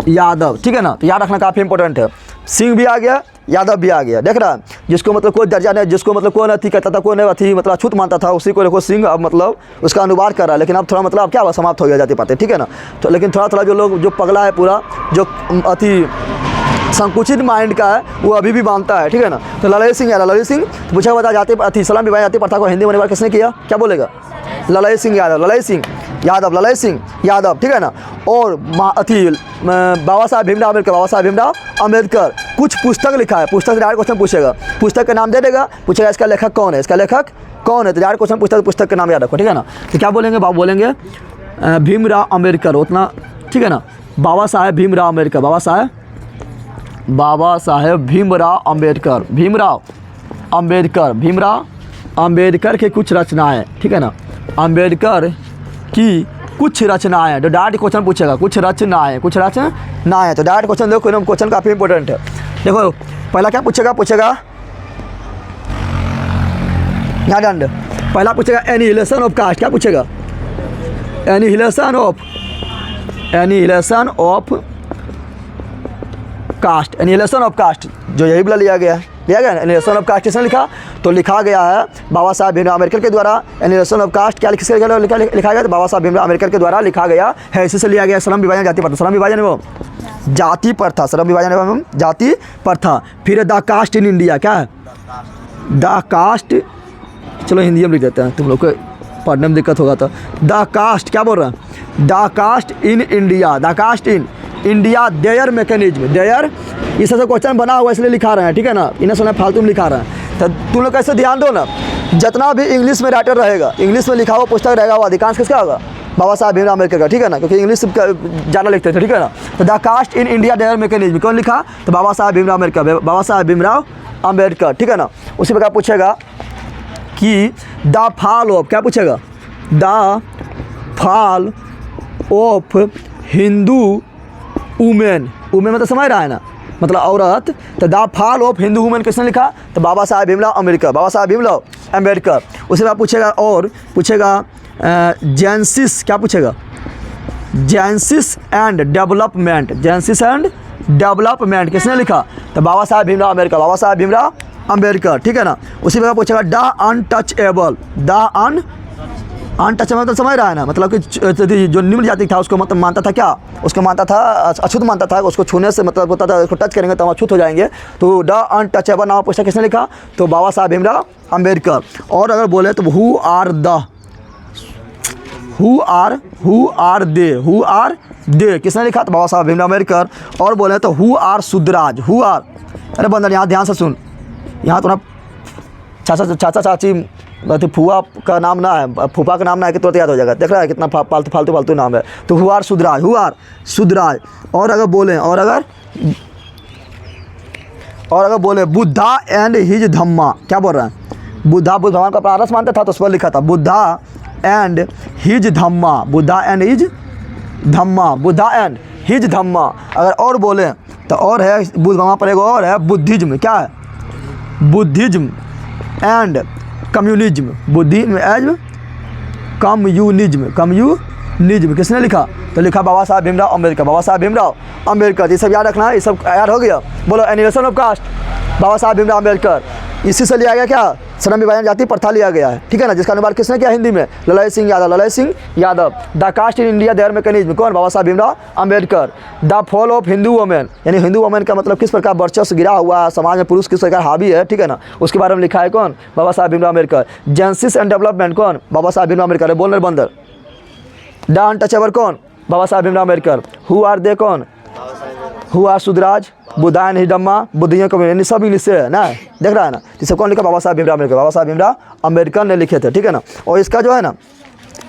यादव, ठीक है ना। तो याद रखना काफ़ी इंपॉर्टेंट है। सिंह भी आ गया, यादव भी आ गया। देख रहा है, जिसको मतलब कोई दर्जा नहीं, जिसको मतलब कोई अथी कहता था, कोई अथी मतलब अछूत मानता था, उसी को देखो सिंह अब मतलब उसका अनुवाद कर रहा है। लेकिन अब थोड़ा मतलब अब क्या हुआ, समाप्त हो गया जाति प्रथा, ठीक है ना। तो लेकिन थोड़ा थोड़ा जो लोग जो पगला है पूरा, जो अथी संकुचित माइंड का है, वो अभी भी मानता है, ठीक है ना। तो ललई सिंह यादव, ललई सिंह तो पूछा बता जाति अथी श्रम विभाजन जाति प्रथा को हिंदी में अनुवाद किसने किया? क्या बोलेगा? ललई सिंह यादव, ललई सिंह यादव, ललई सिंह यादव, ठीक है ना। और अथी बाबा साहब भीमराव अम्बेडकर, बाबा साहब भीमराव अम्बेडकर कुछ पुस्तक लिखा है। पुस्तक से डायरेक्ट क्वेश्चन पूछेगा, पुस्तक का नाम दे देगा, पूछेगा इसका लेखक कौन है, इसका लेखक कौन है, तो डायरेक्ट क्वेश्चन पूछता है, पुस्तक का नाम याद रखो, ठीक है ना। तो क्या बोलेंगे? बाबू बोलेंगे भीमराव अम्बेडकर, उतना ठीक है ना। बाबा साहेब भीमराव अम्बेडकर, बाबा साहेब भीमराव अम्बेडकर, भीमराव अम्बेडकर के कुछ रचनाएं, ठीक है ना। अम्बेडकर की कुछ रचनाएं, तो डायरेक्ट क्वेश्चन पूछेगा, कुछ रचनाएं, तो डायरेक्ट क्वेश्चन देखो, क्वेश्चन काफ़ी इंपॉर्टेंट है। देखो पहला क्या पूछेगा, यहाँ दंड पहला पूछेगा एनिहिलेशन ऑफ कास्ट। क्या पूछेगा? एनिहिलेशन ऑफ कास्ट, जो यही बोला लिया गया एनिहिलेशन ऑफ कास्ट किसने लिखा? तो लिखा गया है बाबा साहब भीमराव अम्बेडकर के द्वारा। एनिहिलेशन ऑफ कास्ट क्या लिखा गया? तो बाबा साहब भीमराव अम्बेडकर के द्वारा लिखा गया है। इसी से लिया गया श्रम विभाजन जाति प्रथा, श्रम विभाजन एवं जाति प्रथा, श्रम विभाजन एवं जाति प्रथा। फिर द कास्ट इन इंडिया, क्या है? द कास्ट, चलो हिंदी में लिख देते हैं, तुम लोग को पढ़ने में दिक्कत होगा। तो द कास्ट क्या बोल रहे हैं? The caste in India, the caste in India their mechanism, their इस तरह से क्वेश्चन बना हुआ इसलिए लिखा रहे हैं, ठीक है ना। इन्हें सुना फालतू में लिखा रहे हैं। तो तुम लोग कैसे ध्यान दो ना, जितना भी इंग्लिश में राइटर रहेगा, इंग्लिश में लिखा हुआ पुस्तक रहेगा, वो अधिकांश किसका होगा? बाबा साहब भीमराव अम्बेडकर का, ठीक है ना, क्योंकि इंग्लिश ज़्यादा लिखते थे, ठीक है ना। तो the caste in India their mechanism कौन लिखा? तो बाबा साहब भीमराव अम्बेडकर, ठीक है ना। उसी प्रकार पूछेगा कि द फॉल ऑफ, क्या पूछेगा? The fall of Hindu women, women मतलब समझ रहा है ना, मतलब औरत। तो the fall of Hindu women किसने लिखा? तो बाबा साहब भीमराव अम्बेडकर, उसके बाद पूछेगा और पूछेगा जेनेसिस, क्या पूछेगा? जेनेसिस एंड डेवलपमेंट किसने लिखा? तो बाबा साहब भीमराव अम्बेडकर, ठीक है ना। उसी प्रकार पूछेगा द अनटचेबल, अनटचेबल तो समझ रहा है ना, मतलब कि जो निम्न जाति था उसको मतलब मानता था क्या? उसको मानता था अछूत मानता था, उसको छूने से मतलब होता था उसको टच करेंगे तो हम अछूत हो जाएंगे। तो द अनटचेबल नाम पूछा किसने लिखा? तो बाबा साहब भीमराव अम्बेडकर। और अगर बोले तो हु आर दे किसने लिखा? तो बाबा साहब भीमराव अम्बेडकर। और बोले तो हु आर शुद्राज, अरे बंदर यहाँ ध्यान से सुन, यहाँ तो ना चाचा चाची फूफा का नाम ना है, फूफा का नाम ना है कि तुरंत याद हो जाएगा। देख रहा है कितना फालतू नाम है। तो हु आर शुद्राज। और अगर बोले बुद्धा एंड हिज धम्मा, क्या बोल रहा है? बुद्ध भगवान का अपना आदर्श मानता था, तो उस पर लिखा था बुद्धा एंड हिज धम्मा। अगर और बोले तो और है बुद्ध भगवान पर, एक और है बुद्धिज्म, क्या है? बुद्धिज्म एंड कम्युनिज्म, कम्युनिज्म किसने लिखा? तो लिखा बाबा साहब भीमराव अम्बेडकर। ये सब याद रखना है, ये सब याद हो गया। बोलो एनिहिलेशन ऑफ कास्ट, बाबा साहब भीमराव अम्बेडकर। इसी से लिया गया क्या? श्रम विभाजन जाति प्रथा लिया गया है, ठीक है ना, जिसका अनुवाद किसने किया हिंदी में? Lalai Singh Yadav. The caste in India their mechanism कौन? बाबा साहब Bhimrao Ambedkar. The fall of Hindu women, यानी हिंदू वुमेन का मतलब किस प्रकार वर्चस्व गिरा हुआ, समाज में पुरुष किस प्रकार हावी है, ठीक है ना, उसके बारे में लिखा है कौन? बाबा साहब Bhimrao Ambedkar. Genesis and development कौन? बाबा साहब भीमराव अम्बेडकर। बोलने बंदर। द अनटचेबल कौन? बाबा साहब Bhimrao Ambedkar. Who are they कौन? हु आर सुधराज, बुधायन हिडम्मा, बुद्धियों को यानी सब इंग्लिश से है ना, देख रहा है ना। इसे कौन लिखा? बाबा साहब भीमराव अम्बेडकर। बाबा साहब भीमराव अम्बेडकर ने लिखे थे, ठीक है ना। और इसका जो है ना,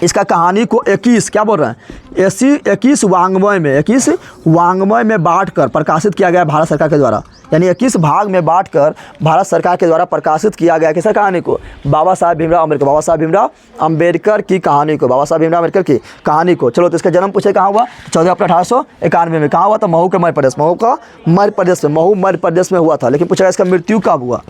इसका कहानी को 21 क्या बोल रहे हैं, 21 वाङ्मय में, 21 वाङ्मय में बांटकर प्रकाशित किया गया भारत सरकार के द्वारा, यानी 21 भाग में बांटकर भारत सरकार के द्वारा प्रकाशित किया गया किस कहानी को? बाबा साहब भीमराव अम्बेडकर, बाबा साहब भीमराव अम्बेडकर की कहानी को, बाबा साहब भीमराव अम्बेडकर की कहानी को। चलो, तो इसका जन्म पूछे कहाँ हुआ? 14 अप्रैल 1891 में। कहाँ हुआ था? महू के मध्य प्रदेश, महू का मध्य प्रदेश में, महू मध्य प्रदेश में हुआ था। लेकिन पूछा इसका मृत्यु कब हुआ,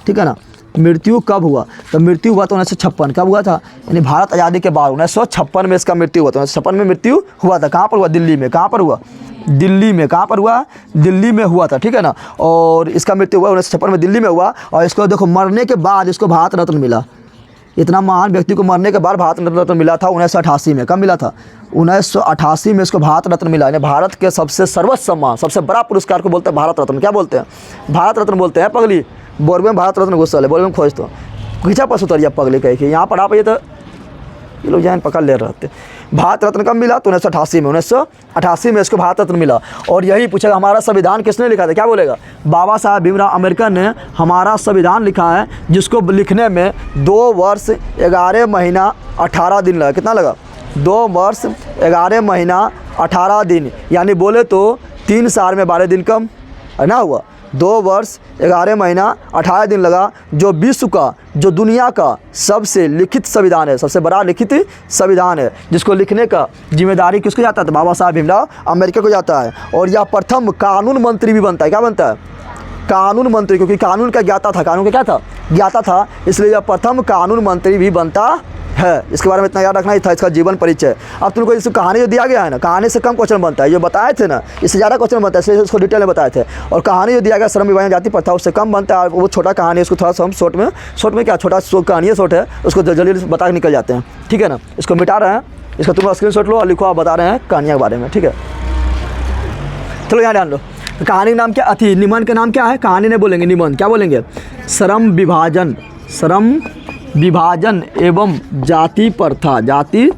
ठीक है ना, मृत्यु कब हुआ? तो मृत्यु हुआ तो 1956। कब हुआ था? यानी भारत आज़ादी के बाद 1956 में इसका मृत्यु हुआ था। 1956 में मृत्यु हुआ था। कहाँ पर हुआ? दिल्ली में। कहाँ पर हुआ? दिल्ली में। कहाँ पर हुआ? दिल्ली में हुआ था, ठीक है ना। और इसका मृत्यु हुआ 1956 में, दिल्ली में हुआ। और इसको देखो, मरने के बाद इसको भारत रत्न मिला। इतना महान व्यक्ति को मरने के बाद भारत रत्न मिला था 1988 में। कब मिला था? 1988 में इसको भारत रत्न मिला। यानी भारत के सबसे सर्वोच्च सम्मान, सबसे बड़ा पुरस्कार को बोलते हैं भारत रत्न। क्या बोलते हैं? भारत रत्न बोलते हैं। पगली बोरवे में भारत रत्न घुसल है, बोरवे में खोज तो खींचा पर उतरिया पगली कह के यहाँ पर आप ये तो ये लोग जान पकड़ ले रहे थे। भारत रत्न कब मिला? तो 1988 में, 1988 में इसको भारत रत्न मिला। और यही पूछेगा हमारा संविधान किसने लिखा था? क्या बोलेगा? बाबा साहब भीमराव अम्बेडकर ने हमारा संविधान लिखा है, जिसको लिखने में 2 वर्ष 11 महीना 18 दिन लगा। कितना लगा? 2 वर्ष 11 महीना 18 दिन, यानी बोले तो 3 साल में 12 दिन कम है ना हुआ। 2 वर्ष 11 महीना 18 दिन लगा, जो विश्व का, जो दुनिया का सबसे लिखित संविधान है, सबसे बड़ा लिखित संविधान है, जिसको लिखने का जिम्मेदारी किसको जाता है? तो बाबा साहब भीमराव अम्बेडकर को जाता है। और यह प्रथम कानून मंत्री भी बनता है। क्या बनता है? कानून मंत्री, क्योंकि कानून का ज्ञाता था। कानून का क्या था? ज्ञाता था, इसलिए यह प्रथम कानून मंत्री भी बनता है। इसके बारे में इतना याद रखना ही था, इसका जीवन परिचय। अब तुमको इस कहानी जो दिया गया है ना, कहानी से कम क्वेश्चन बनता है, जो बताए थे ना इससे ज़्यादा क्वेश्चन बनता है, इसलिए उसको डिटेल में बताए थे। और कहानी जो दिया गया श्रम विभाजन जाति प्रथा, उससे कम बनता है। वो छोटा कहानी, उसको थोड़ा सा हम शॉर्ट में क्या छोटा कहानी है, शॉर्ट है, उसको जल्दी बता के निकल जाते हैं, ठीक है ना। इसको मिटा रहे हैं, इसका तुम स्क्रीनशॉट लो और लिखो, आप बता रहे हैं कहानियों के बारे में, ठीक है। चलो यहाँ ध्यान लो, कहानी का नाम क्या थी? निबंध का नाम क्या है? कहानी नहीं बोलेंगे, निबंध क्या बोलेंगे? श्रम विभाजन एवं जाति प्रथा। जाति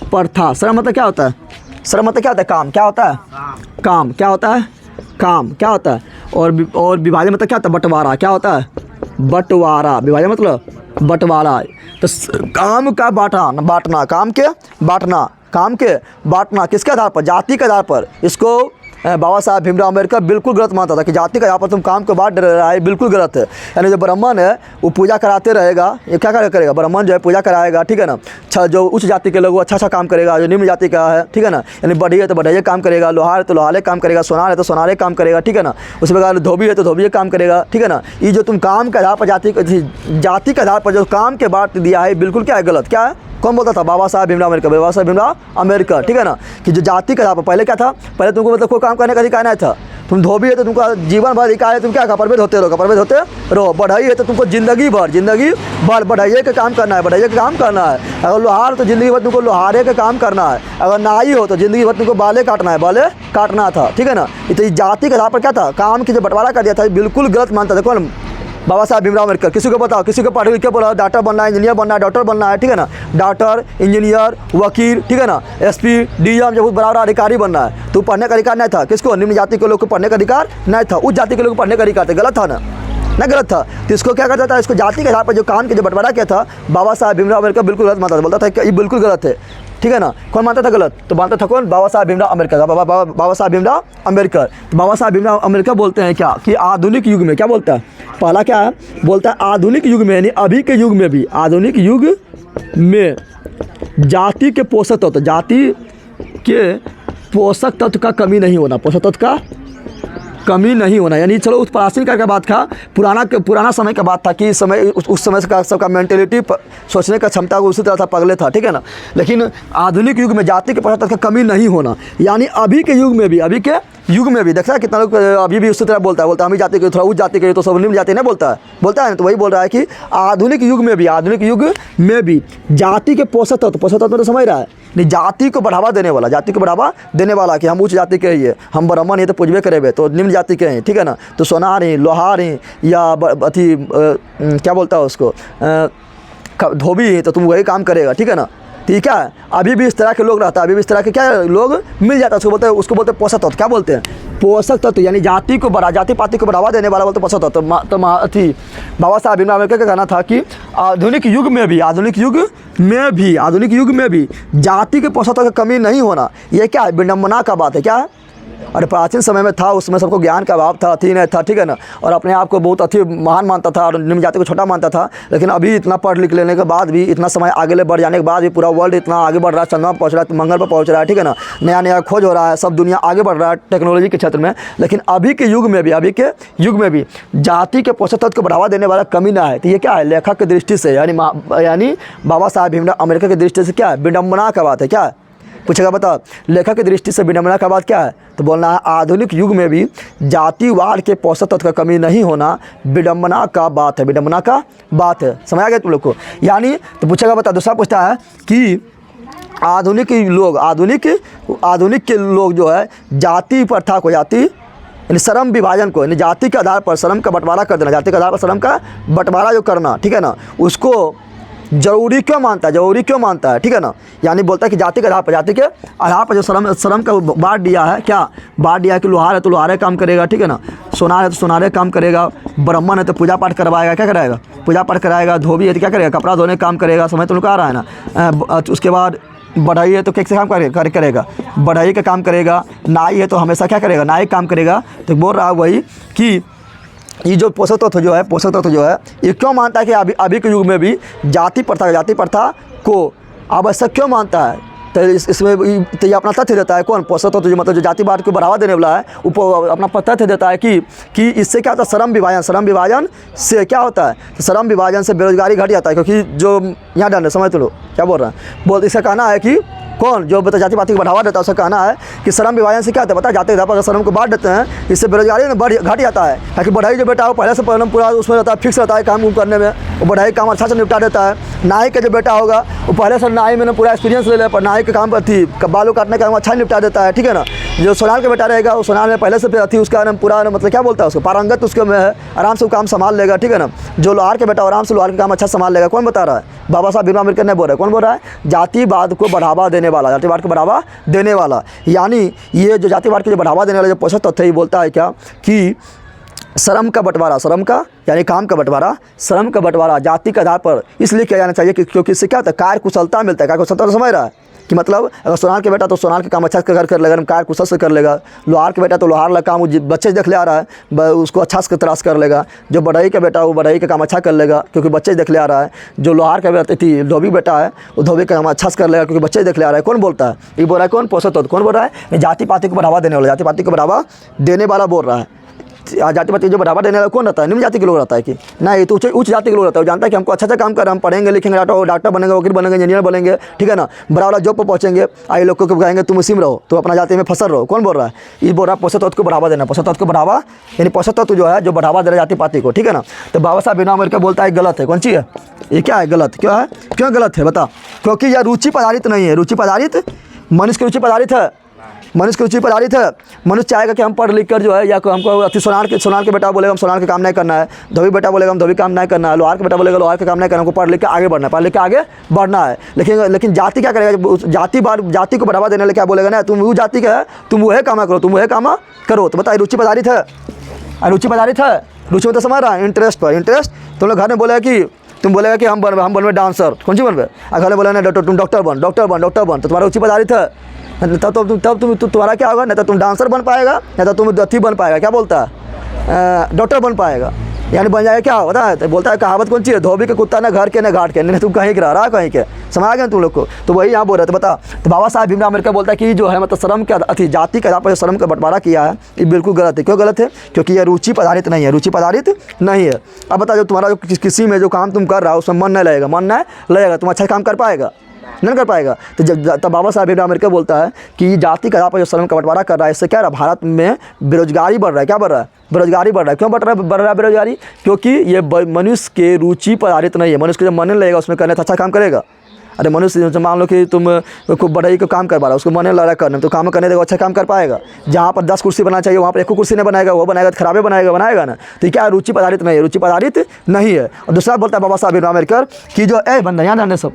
प्रथा। श्रम मतलब क्या होता है? श्रम मतलब क्या होता है? काम। क्या होता है? काम। क्या होता है? काम। क्या होता है? और विभाजन मतलब क्या होता है? बंटवारा। क्या होता है? बंटवारा। विभाजन मतलब बंटवारा। तो काम का बांटना, काम के बांटना, काम के बांटना किसके आधार पर? जाति के आधार पर। इसको बाबा साहब भीमराव अम्बेडकर बिल्कुल गलत मानता था कि जाति का यहाँ पर तुम काम को बांट रहा है, बिल्कुल गलत है। यानी जो ब्राह्मण है वो पूजा कराते रहेगा, ये क्या करेगा? ब्राह्मण जो है पूजा कराएगा, ठीक है ना। जो उच्च जाति के लोग वो अच्छा काम करेगा, जो निम्न जाति का है, ठीक है ना, यानी बढ़िया है तो बढ़िया काम करेगा, लोहार है तो लोहारे काम करेगा, सोनार है तो सोनारे काम करेगा, ठीक है ना। उसी प्रकार धोबी है तो धोबी काम करेगा, ठीक है ना। ये जो तुम काम के आधार पर जाति के आधार पर जो काम के बांट दिया है, बिल्कुल क्या है? गलत। क्या है? कौन बोलता था? बाबा साहब भीमराव अम्बेडकर। बाबा साहब भीमराव अम्बेडकर, ठीक है ना। कि जो जाति के आधार पर पहले क्या था? पहले तुमको मतलब कोई काम करने का अधिकार नहीं था। तुम धोबी है तो तुमको जीवन भर अधिकार है, तुम क्या परवेद होते रहो। बढ़ई है तो तुमको जिंदगी भर बढ़ाइए के काम करना है, अगर लोहार तो जिंदगी भर तुमको लोहारे के काम करना है। अगर नाई हो तो जिंदगी भर तुमको बाले काटना था, ठीक है ना। तो जाति के आधार पर क्या था? काम की जो बंटवारा कर दिया था, बिल्कुल गलत मानता था। कौन? बाबा साहब भीमराव अम्बेडकर। किसी को बताओ, किसी को पढ़ लिख के बोला डॉक्टर बनना है, इंजीनियर बनना है, डॉक्टर बनना है, ठीक है ना। डॉक्टर, इंजीनियर, वकील, ठीक है ना, SP, DM, जब बड़ा अधिकारी बनना है तो पढ़ने का अधिकार नहीं था। किसको? निम्न जाति के लोग को पढ़ने का अधिकार नहीं था, उच्च जाति के लोग को पढ़ने का अधिकार था। गलत था ना? गलत था। तो इसको क्या करता था? इसको जाति के आधार पर जो काम के जो बंटवारा किया था, बाबा साहब भीमराव अम्बेडकर बिल्कुल गलत मानता था। बोलता था कि ये बिल्कुल गलत है, ठीक है ना। कौन मानता था गलत? तो मानता था कौन? बाबा साहब भीमराव अम्बेडकर। बाबा साहब भीमराव अम्बेडकर। बाबा साहब भीमराव अम्बेडकर बोलते हैं क्या कि आधुनिक युग में, क्या बोलता है? पहला क्या है? बोलता है आधुनिक युग में, यानी अभी के युग में भी, आधुनिक युग में जाति के पोषक तत्व का कमी नहीं होना, पोषक तत्व का कमी नहीं होना। यानी चलो उस प्राचीन का बात था, पुराना समय का बात था कि उस समय का सबका मेंटेलिटी, सोचने का क्षमता उसी तरह था, पगले था, ठीक है ना। लेकिन आधुनिक युग में जाति के पदार्थ का कमी नहीं होना, यानी अभी के युग में भी देखा है कितना लोग अभी भी उसी तरह बोलता है हम ही जाति के, थोड़ा उच्च जाति के, तो सब निम्न जाति नहीं बोलता है। तो वही बोल रहा है कि आधुनिक युग में भी जाति के पोषक तत्व तो समझ रहा है, नहीं जाति को बढ़ावा देने वाला कि हम उच्च जाति के ही है, हम ब्राह्मण हैं तो पूजबे करेंगे तो निम्न जाति के हैं, ठीक है ना। तो सोनार हैं, लोहार हैं, या अथी क्या बोलता है उसको, धोबी हैं तो तुम वही काम करेगा, ठीक है ना। ठीक है, अभी भी इस तरह के लोग रहता है, अभी भी इस तरह के क्या लोग मिल जाता है। उसको बोलते हैं पोषक तत्व। क्या बोलते हैं? पोषक तत्व, यानी जाति पाति को बढ़ावा देने वाला बोलते पोषक तत्व। तो बाबा साहब भीमराव अम्बेडकर का कहना था कि आधुनिक युग में भी जाति के पोषक तत्व की कमी नहीं होना, ये क्या है? विडंबना का बात है। क्या है? और प्राचीन समय में था, उसमें सबको ज्ञान का अभाव था, नहीं था, ठीक है ना, और अपने आप को बहुत महान मानता था और निम्न जाति को छोटा मानता था। लेकिन अभी इतना पढ़ लिख लेने के बाद भी, इतना समय आगे बढ़ जाने के बाद भी पूरा वर्ल्ड इतना आगे बढ़ रहा है, चंद्रमा पर पहुँच रहा है, मंगल पर पहुँच रहा है, ठीक है ना, नया खोज हो रहा है, सब दुनिया आगे बढ़ रहा है टेक्नोलॉजी के क्षेत्र में। लेकिन अभी के युग में भी जाति के पोषक तत्व को बढ़ावा देने वाला कमी ना है। तो ये क्या है? लेखक की दृष्टि से, यानी बाबा साहब भीमराव अम्बेडकर की दृष्टि से क्या है? विडंबना का बात है। क्या है? पूछेगा, बता, लेखक की दृष्टि से विडंबना का बात क्या है? तो बोलना है आधुनिक युग में भी जातिवाद के पोषक तत्व का कमी नहीं होना विडंबना का बात है। विडंबना का बात है। समझ आ गया तुम लोग को? यानी तो पूछेगा, बता, दूसरा पूछता है कि आधुनिक के लोग जो है जाति प्रथा को, यानी श्रम विभाजन को, यानी जाति के आधार पर श्रम का बंटवारा कर देना, जाति के आधार पर श्रम का बंटवारा जो करना, ठीक है ना, उसको जरूरी क्यों मानता है, ठीक है ना। यानी बोलता है कि जाति के आधार पर जो श्रम का बांट दिया है, क्या बांट दिया है कि लोहार है तो लोहारे काम करेगा, ठीक है ना, सोनार है तो सोनारे काम करेगा, ब्राह्मण है तो पूजा पाठ करवाएगा, क्या कराएगा? पूजा पाठ कराएगा, धोबी है तो क्या करेगा? कपड़ा धोने काम करेगा। समझ तो आ रहा है ना। उसके बाद बढ़ई है तो कैसे काम करेगा? बढ़ई का काम करेगा। नाई है तो हमेशा क्या करेगा? नाई काम करेगा। तो बोल रहा है वही कि ये जो पोषक तत्व जो है ये क्यों मानता है कि अभी के युग में भी जाति प्रथा को आवश्यक क्यों मानता है? तो इसमें तो ये अपना तथ्य देता है। कौन? पोषक तत्व जो मतलब जो जातिवाद को बढ़ावा देने वाला है, वो अपना तथ्य देता है कि इससे क्या होता है? श्रम विभाजन से क्या होता है? तो श्रम विभाजन से बेरोजगारी घट जाता है। क्योंकि जो यहाँ डर समझ तो लो क्या बोल रहा है, इसका कहना है कि कौन जो बता जाति पाति को बढ़ावा देता है, उसका कहना है कि श्रम विभाजन से क्या होता है? बता, जाति अगर श्रम को बांट देते हैं, इससे बेरोजगारी में घट जाता है। ताकि बढ़ई जो बेटा हो पहले से पूरा उसमें रहता है, फिक्स रहता है काम करने में, वो बढ़ई काम अच्छा से निपटा देता है। नाई का जो बेटा होगा वो पहले से नाई में पूरा एक्सपीरियंस ले पर नाई के काम बालों काटने का काम अच्छा निपटा देता है, ठीक है ना। जो सोनार का बेटा रहेगा वो सोनार में पहले से उसका पूरा मतलब क्या बोलता है उसको पारंगत उसके में है, आराम से वो काम संभाल लेगा, ठीक है ना। जो लोहार के बेटा आराम से लोहार का काम अच्छा संभाल लेगा। कौन बता रहा है? बाबा साहब भीमराव अम्बेडकर ने बोल रहा है। कौन बोल रहा है? जातिवाद को बढ़ावा देने वाला, जातिवाद को बढ़ावा देने वाला। यानी ये जो जातिवाद को जो बढ़ावा देने वाला जो पोषक तत्व है, ये बोलता है क्या कि श्रम का बंटवारा, यानी काम का बंटवारा, श्रम का बंटवारा जाति के आधार पर इसलिए किया जाना चाहिए क्योंकि इससे क्या होता है? कार्य कुशलता मिलता है। कार्य कुशलता तो समझ रहा है कि मतलब अगर सोनार के बेटा तो सोनार के काम अच्छा कर लेगा, कार्य कुशल से कर लेगा। लोहार के बेटा तो लोहार का काम बच्चे देख ले आ रहा है, उसको अच्छा से तराश कर लेगा। जो बढ़ई का बेटा वो बढ़ई का काम अच्छा कर लेगा क्योंकि बच्चे देख ले आ रहा है। जो लोहार का बेटा धोबी बेटा है वो धोबी का काम अच्छा से कर लेगा क्योंकि बच्चे देख ले आ रहा है। कौन बोलता है? ये बोल रहा है कौन? पोषक तत्व। कौन बोल रहा है? जाति पाति को बढ़ावा देने वाला, जाति पाति को बढ़ावा देने वाला बोल रहा है। जाति पाति जो बढ़ावा देने वाला कौन रहता है? निम्न जाति के लोग रहता है कि ना, ये तो उच्च जाति के लोग रहता है। वो जानता है कि हमको अच्छा काम कर रहे हैं, हम पढ़ेंगे लिखेंगे, डॉक्टर बनेंगे, वकील बनेंगे, इंजीनियर बनेंगे, ठीक है ना, बड़ा वाला जॉब पर पहुँचेंगे। आई लोग को कहेंगे तुम इसी में रहो, तो अपना जाति में फसल रहो। कौन बोल रहा है? ये बोल रहा है पोषक तत्व को बढ़ावा देना। पोषक तत्व को बढ़ावा यानी पोषक तत्व जो है जो बढ़ावा दे रहा है जाति पाति को, ठीक है ना। तो बाबा साहब भीमराव अम्बेडकर बोलता है गलत है। कौन सी है ये? क्या है? गलत क्यों है? क्यों गलत है बता? क्योंकि यह रुचि पर आधारित नहीं है। रुचि पर आधारित, मनुष्य की रुचि पर आधारित है। मनुष्य की रुचि पर आधारित है। मनुष्य चाहेगा कि हम पढ़ लिख कर जो है, या हमको सोनार के बेटा बोलेगा हम सोनार के काम नहीं करना है, धोबी बेटा बोलेगा हम धोबी काम नहीं करना है, लोहार के बेटा बोलेगा लोहार के काम नहीं करना, हमको पढ़ लिख के आगे बढ़ना है, पढ़ लिख के आगे बढ़ना है। लेकिन जाति क्या करेगा? जाति को बढ़ावा देने वाले क्या बोलेगा ना, तुम वो जाति का है, तुम वह काम करो, तुम वह काम करो। तो बताइए रुचि पर आधारित है। रुचि पर आधारित है। रुचि में तो समझ रहा है इंटरेस्ट पर। इंटरेस्ट तुम लोग घर में बोलेगा कि तुम बोलेगा कि हम बनवे डांसर, कौन सी बनवे? घर में बोला ना तुम डॉक्टर बन, तो तुम्हारा रुचि पर आधारित है। तब तुम तुम्हारा क्या होगा? नहीं तो तुम डांसर बन पाएगा, नहीं तो तुम दत्ती बन पाएगा, क्या बोलता है? डॉक्टर बन पाएगा। यानी बन जाएगा क्या होता है? तो बोलता है कहावत कौन सी है? धोबी के कुत्ता ना घर के ना घाट के, नहीं तुम कहीं रहा कहीं के। समझ आ गया तुम लोग को? तो वही यहाँ बोल रहे थे। बता, तो बाबा साहब भीमराव अम्बेडकर बोलता है कि जो है मतलब श्रम के जाति के आधार पर श्रम का बंटवारा किया है, ये बिल्कुल गलत है। क्यों गलत है? क्योंकि यह रुचि पर आधारित नहीं है। रुचि पर आधारित नहीं है। अब बता, जो तुम्हारा जो किसी में जो काम तुम कर रहा हो उसमें मन नहीं लगेगा, तुम अच्छा काम कर पाएगा? नहीं कर पाएगा। तो जब बाबा साहब भीमराव अम्बेडकर बोलता है कि जाति के आधार पर जो श्रम का बंटवारा कर रहा है, इससे क्या रहा? भारत में बेरोजगारी बढ़ रहा है। क्या बढ़ रहा है? बेरोजगारी बढ़ रहा है। क्यों बढ़ रहा है बेरोजगारी? क्योंकि ये मनुष्य के रुचि पर आधारित नहीं है। मनुष्य को जब मन नहीं लगेगा उसमें करने तो अच्छा काम करेगा। अरे मनुष्य मान लो कि तुम खूब बढ़ई को काम कर पा रहा, उसको मन नहीं लग रहा करने, तो काम करने देगा अच्छा काम कर पाएगा। जहाँ पर 10 कुर्सी बनाना चाहिए वहाँ पर 1 कुर्सी नहीं बनाएगा, वो बनाएगा तो खराबे बनाएगा ना। तो क्या रुचि पर आधारित नहीं है? रुचि पर आधारित नहीं है। और दूसरा बोलता है बाबा साहब भीमराव अम्बेडकर कि जो बंदा यहाँ सब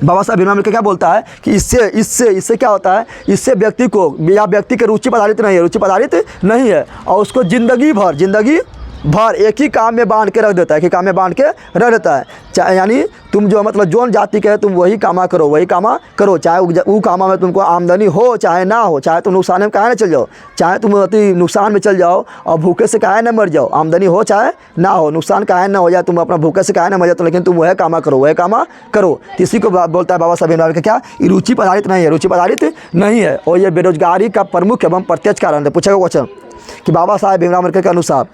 बाबा साहब भीमराव अम्बेडकर क्या बोलता है कि इससे इससे इससे क्या होता है, इससे व्यक्ति को या व्यक्ति की रुचि पदारित नहीं है, रुचि पदारित नहीं है, और उसको ज़िंदगी भर एक ही काम में बांध के रख देता है, कि काम में बांध के रख देता है। यानी तुम जो मतलब जोन जाति के है तुम वही कामा करो, चाहे वो कामा में तुमको आमदनी हो चाहे ना हो, चाहे तुम नुकसान में काहे ना चल जाओ, चाहे तुम अति नुकसान में चल जाओ और भूखे से काहे ना मर जाओ, आमदनी हो चाहे ना हो, नुकसान काहे ना हो जाए, तुम अपना भूखे से काहे ना मर जाओ, लेकिन तुम वह कामा करो। तो इसी को बोलता है बाबा साहब भीमराव अम्बेडकर क्या, रुचि पदारित नहीं है, रुचि पदारित नहीं है। और ये बेरोजगारी का प्रमुख एवं प्रत्यक्ष कारण है। पूछेगा क्वेश्चन कि बाबा साहब भीमराव अम्बेडकर के अनुसार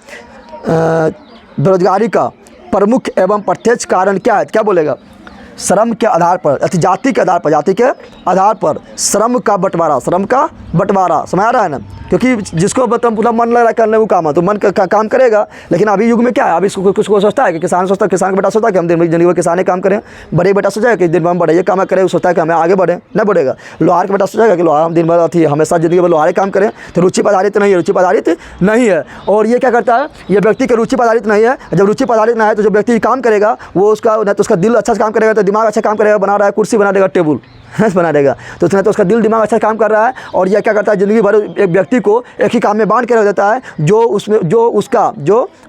बेरोजगारी का प्रमुख एवं प्रत्यक्ष कारण क्या है, क्या बोलेगा? श्रम के आधार पर, जाति के आधार पर श्रम का बंटवारा, समझ आ रहा है ना? क्योंकि जिसको मतलब पूरा मन लग रहा है करने वो काम है तो मन का काम करेगा। लेकिन अभी युग में क्या है, अभी कुछ को सोचता है कि किसान सोचता है, किसान का बेटा सोचता है कि हम दिन भर जिंदगी में किसानी काम करें, बड़े बेटा सोचा है कि दिन भर हम बड़े ये काम करें, वो सोचता है कि हमें आगे बढ़े, नहीं बढ़ेगा। लोहार का बेटा सोचेगा कि लोहार हम दिन भर थी हमेशा ज़िंदगी में लोहारे काम करें, तो रुचि पदारित नहीं है। और ये क्या करता है, ये व्यक्ति की रुचि पदारित नहीं है। जब रुचि पदारित नहीं है तो जो व्यक्ति काम करेगा वो उसका न तो उसका दिल अच्छा से काम करेगा, तो दिमाग अच्छा काम करेगा, बना रहा है कुर्सी बना देगा, टेबल बना देगा, तो उसने तो उसका दिल दिमाग अच्छा काम कर रहा है। और यह क्या करता है, ज़िंदगी भर एक व्यक्ति को एक ही काम में बांध के रख देता है, जो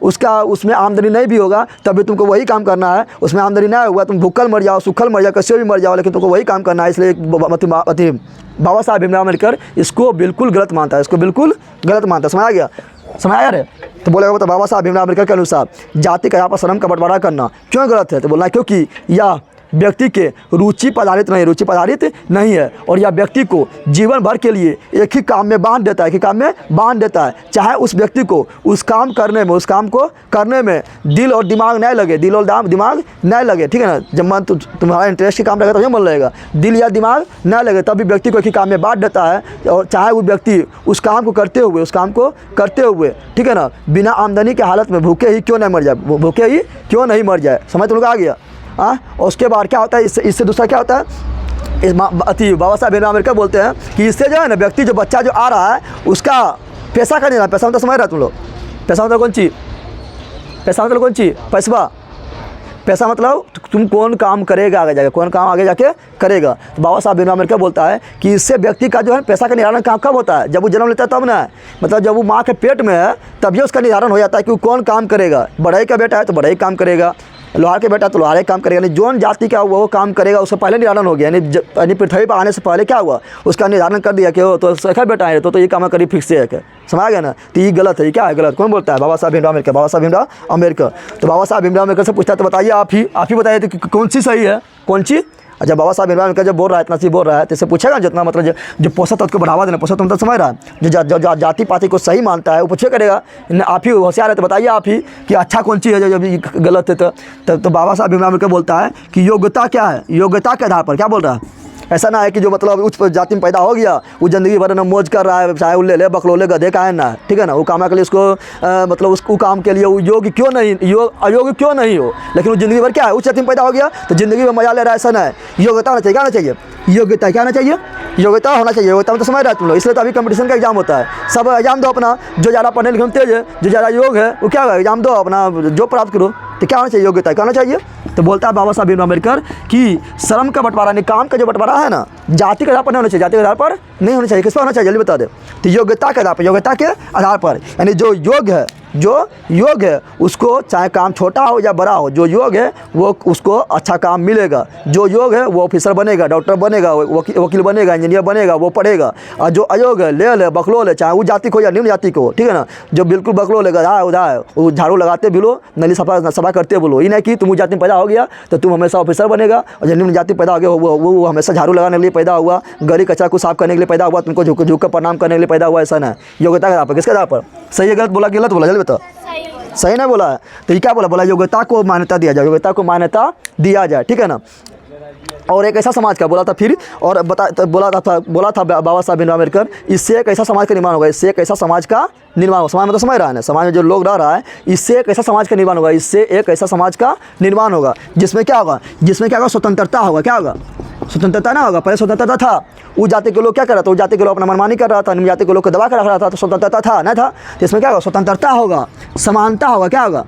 उसका उसमें आमदनी नहीं भी होगा तब भी तुमको वही काम करना है। उसमें आमदनी नहीं हुआ तुम भूखल मर जाओ, सूखल मर जाओ, कैसे भी मर जाओ, लेकिन तुमको वही काम करना है। इसलिए बाबा साहब भीमराव अम्बेडकर इसको बिल्कुल गलत मानता है, समझ आ गया? समझ आया रे? तो बोलेगा तो बाबा साहब भीमराव अम्बेडकर के अनुसार जाति का यहाँ पर श्रम का बंटवारा करना क्यों गलत है? तो बोलना है क्योंकि यह व्यक्ति के रुचि पदारित नहीं है, और यह व्यक्ति को जीवन भर के लिए एक ही काम में बांध देता है, चाहे उस व्यक्ति को उस काम को करने में दिल और दिमाग नहीं लगे, ठीक है ना? जब मन तुम्हारा इंटरेस्ट के काम लगेगा तो मन लगेगा, दिल या दिमाग नहीं लगे तब भी व्यक्ति को एक ही काम में बांट देता है। और चाहे वो व्यक्ति उस काम को करते हुए ठीक है ना, बिना आमदनी के हालत में भूखे ही क्यों नहीं मर जाए। समझ तुम लोग आ गया? और उसके बाद क्या होता है, इससे दूसरा क्या होता है, बाबा साहब भीमराव अम्बेडकर बोलते हैं कि इससे जो है ना व्यक्ति, जो बच्चा जो आ रहा है उसका पैसा का नहीं रहा, पैसा मतलब समझ रहा तुम लोग, पैसा मतलब कौन चीज़, पैसा मतलब तुम कौन काम करेगा आगे जाके, करेगा। तो बाबा साहब भीमराव अम्बेडकर बोलता है कि इससे व्यक्ति का जो है पैसा का निर्धारण कब होता है, जब वो जन्म लेता है तब ना, मतलब जब वो माँ के पेट में है तभी उसका निर्धारण हो जाता है कि वो कौन काम करेगा। बढ़ई का बेटा है तो बढ़ई काम करेगा, लोहार के बेटा तो लोहारे काम करेगा, यानी जोन जाति का वो काम करेगा, उससे पहले निर्धारण हो गया। यानी पृथ्वी पर आने से पहले क्या हुआ, उसका निर्धारण कर दिया कि हो तो शेखर बेटा है तो ये काम करी फिक्स है, समझ गया ना? तो ये गलत है, क्या है गलत? कौन बोलता है? बाबा साहब भीमराव अम्बेडकर। तो बाबा साहब भीमराव अम्बेडकर से पूछता है तो बताइए आप ही बताइए तो कौन सी सही है, कौन सी? अच्छा, बाबा साहब भीमराव अम्बेडकर जब बोल रहा है, इतना सी बोल रहा है, तो इससे पूछेगा जितना मतलब जो पोषक तत्व को बढ़ावा देना, पोषक तत्व समझ रहा है, जो जाति पाति को सही मानता है वो पूछे करेगा। आप ही होशियार है तो बताइए आप ही कि अच्छा कौन सी है, जब गलत है तो बाबा साहब भीमराव अम्बेडकर बोलता है कि योग्यता क्या है, योग्यता के आधार पर। क्या बोल रहा है? ऐसा ना है कि जो मतलब उच्च जाति में पैदा हो गया वो ज़िंदगी भर ना मौज कर रहा है, चाहे वो ले बकलोले गधे का है ना, ठीक है ना, वो काम के लिए उसको मतलब उसको काम के लिए वो अयोग्य क्यों नहीं हो, लेकिन वो ज़िंदगी भर क्या है, उच्च जाति में पैदा हो गया तो ज़िंदगी में मजा ले रहा है, ऐसा ना है। योग्यता होना चाहिए, क्या होना चाहिए? योग्यता होना चाहिए, योग्यता में तो समझ रहा है तुम लोग। इसलिए तो अभी कंपटीशन का एग्जाम होता है, सब एग्जाम दो अपना, जो ज़्यादा पढ़ने लिखने में तेज है, जो ज़्यादा योग है वो क्या एग्जाम दो अपना, जो प्राप्त करो। तो क्या होना चाहिए? योग्यता क्या होना चाहिए? तो बोलता है बाबा साहब भीमराव अम्बेडकर कि श्रम का बंटवारा, काम का जो बंटवारा है ना, जाति के आधार पर नहीं होना चाहिए, जाति के आधार पर नहीं होना चाहिए। किस पर होना चाहिए जल्दी बता दे? तो योग्यता के आधार पर, यानी जो योग है उसको चाहे काम छोटा हो या बड़ा हो, जो योग है वो उसको अच्छा काम मिलेगा। जो योग है वो ऑफिसर बनेगा, डॉक्टर बनेगा, वकील बनेगा, इंजीनियर बनेगा, वो पढ़ेगा। और जो अयोग है, ले बकलोल है, चाहे वो जाति को या निम्न जाति को, ठीक है ना, जो बिल्कुल बकलोल है, गधा है, उधा है, वो झाड़ू लगाते बोलो, नली सफा करते बोलो। ये नहीं कि तुम उस जाति में पैदा हो गया तो तुम हमेशा ऑफिसर बनेगा, और जो निम्न जाति पैदा हो गया वो हमेशा झाड़ू लगाने के लिए पैदा हुआ, गली कचरा को साफ करने के लिए पैदा हुआ, तुमको झुक कर प्रणाम करने के लिए पैदा हुआ, ऐसा ना। योग्यता के आधार पर, किसके आधार पर? सही है गलत बोला, गलत बोला, जल्दी बता। सही नहीं बोला है तो ये क्या बोला? योग्यता को मान्यता दिया जाए, ठीक है ना। और एक ऐसा समाज का बोला था फिर, और बोला था बाबा साहब भीमराव अम्बेडकर, इससे एक ऐसा समाज का निर्माण होगा, इससे एक ऐसा समाज का निर्माण होगा। समाज में तो समझ रहा है ना, समाज में जो लोग रह रहा है, इससे एक ऐसा समाज का निर्माण होगा, इससे एक ऐसा समाज का निर्माण होगा जिसमें क्या होगा, स्वतंत्रता होगा। क्या होगा? स्वतंत्रता ना होगा। पहले स्वतंत्रता था, उस जाति के लोग क्या कर रहा था, उस जाति के लोग अपना मनमानी कर रहा था, निम्न जाति के लोग को दबा कर रख रहा था, तो स्वतंत्रता था ना? तो इसमें क्या होगा? स्वतंत्रता होगा, समानता होगा। क्या होगा?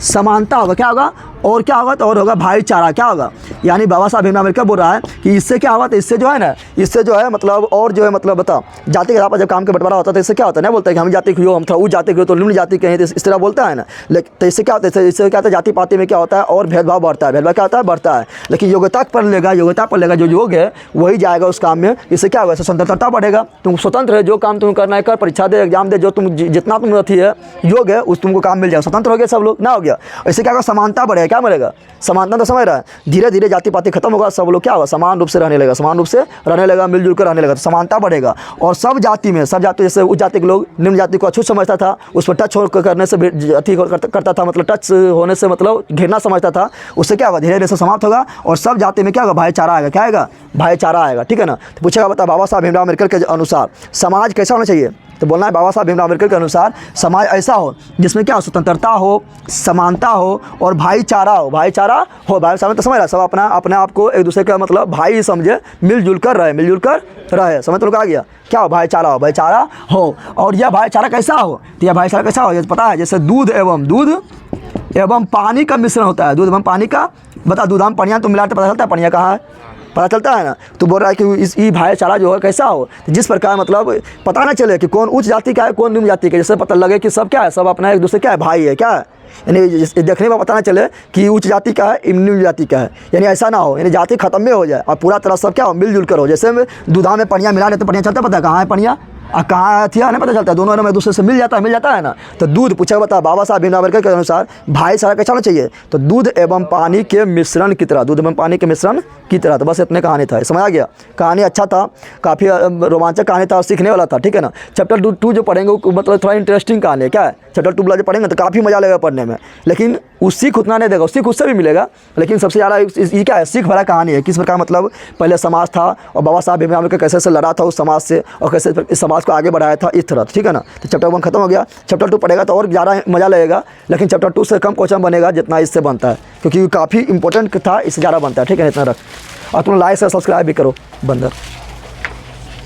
समानता होगा। क्या होगा? और क्या होगा, तो और होगा भाईचारा। क्या होगा, यानी बाबा साहब भीमराव अम्बेडकर बोल रहा है कि इससे क्या होगा, तो इससे जो है ना, इससे जो है मतलब और जो है मतलब बता जाति के आधार पर जब काम का बंटवारा होता है तो इससे क्या होता है ना, बोलता है कि हम जाति के हो, हम थोड़ा उच्च जाति के हो तो निम्न जाति के हैं, तो इस तरह बोलता है ना। लेकिन तो इससे क्या होता है, इससे क्या होता है, जाति पाति में क्या होता है और भेदभाव बढ़ता है, भेदभाव क्या होता है, बढ़ता है। लेकिन योग्यता पर लेगा, योग्यता पर लेगा, जो योग है वही जाएगा उस काम में। इससे क्या होगा, स्वतंत्रता बढ़ेगा। तुम स्वतंत्र है, जो काम तुम करना है कर, परीक्षा दे, एग्जाम दे, जो तुम जितना तुम अथी है योग है उस तुमको काम मिल जाएगा, स्वतंत्र हो गया सब लोग ना, हो गया। इससे क्या होगा, समानता बढ़ेगा। क्या बढ़ेगा, समानता तो समझ रहा है। धीरे धीरे जाति पाति खत्म होगा, सब लोग क्या होगा, समान रूप से रहने लगेगा, समान रूप से रहने लगेगा, मिलजुल कर रहने लगेगा, तो समानता बढ़ेगा। और सब जाति में, सब जाति, जैसे उच्च जाति के लोग निम्न जाति को अछूत समझता था, उस पर टच करने से अथी करता था, मतलब टच होने से मतलब घृणा समझता था, उससे क्या होगा, धीरे धीरे से समाप्त होगा और सब जाति में क्या होगा, भाईचारा आएगा। क्या आएगा, भाईचारा आएगा। ठीक है ना। तो पूछेगा बता, बाबा साहब भीमराव अम्बेडकर के अनुसार समाज कैसा होना चाहिए, तो बोलना है बाबा साहब भीमराव अम्बेडकर के अनुसार समाज ऐसा हो जिसमें क्या हो, स्वतंत्रता हो, समानता हो और भाईचारा हो। भाईचारा हो, भाईचारा तो समझ रहा, सब अपना अपने आप को एक दूसरे का मतलब भाई समझे, मिलजुल कर रहे, मिलजुल कर रहे। समझ तो आ गया, क्या हो, भाईचारा हो, भाईचारा हो। और यह भाईचारा कैसा हो, तो यह भाईचारा कैसा हो, ये पता है, जैसे दूध एवं पानी का मिश्रण होता है, दूध एवं पानी का, बता दूध हम पनिया तो मिलाते पता चलता है पनिया कहाँ है, पता चलता है ना। तो बोल रहा है कि इस भाईचारा जो है कैसा हो, जिस प्रकार मतलब पता ना चले कि कौन उच्च जाति का है कौन निम्न जाति का, जैसे पता लगे कि सब क्या है, सब अपना एक दूसरे क्या है, भाई है। क्या है, यानी देखने में पता ना चले कि उच्च जाति का है निम्न जाति का है, यानी ऐसा ना हो, यानी जाति खत्म में हो जाए और पूरा तरह सब क्या हो, मिलजुल कर हो। जैसे में दूधा में पनिया मिला लेते, पनिया चलता पता है कहाँ है पनिया और कहाँ थी नहीं पता चलता, दोनों एक दूसरे से मिल जाता है ना। तो दूध पूछा बता, बाबा साहब भीमराव अम्बेडकर के अनुसार भाईचारा कैसा होना चाहिए, तो दूध एवं पानी के मिश्रण की तरह, दूध एवं पानी के मिश्रण की तरह। तो बस इतने कहानी था, समझ आ गया। कहानी अच्छा था, काफ़ी रोमांचक कहानी था, सीखने वाला था। ठीक है ना। चैप्टर 2 जो पढ़ेंगे वो मतलब थोड़ा इंटरेस्टिंग कहानी है। क्या है, चैप्टर 2 जो पढ़ेंगे तो काफ़ी मजा लगेगा पढ़ने में, लेकिन उस सीख उतना नहीं देगा, सीख उससे भी मिलेगा, लेकिन सबसे ज़्यादा ये क्या है, सीख भरा कहानी है। किस प्रकार मतलब पहले समाज था और बाबा साहब भीमराव अम्बेडकर कैसे लड़ा था उस समाज से और कैसे इस समाज को आगे बढ़ाया था, इस तरह। ठीक है ना। तो चैप्टर 1 खत्म हो गया, चैप्टर 2 पढ़ेगा तो और ज़्यादा मजा लगेगा, लेकिन चैप्टर 2 से कम क्वेश्चन बनेगा जितना इससे बनता है, क्योंकि काफ़ी इंपॉर्टेंट था, इससे ज़्यादा बनता है। ठीक है, इतना रख। और तुम लाइक से सब्सक्राइब भी करो बंदर।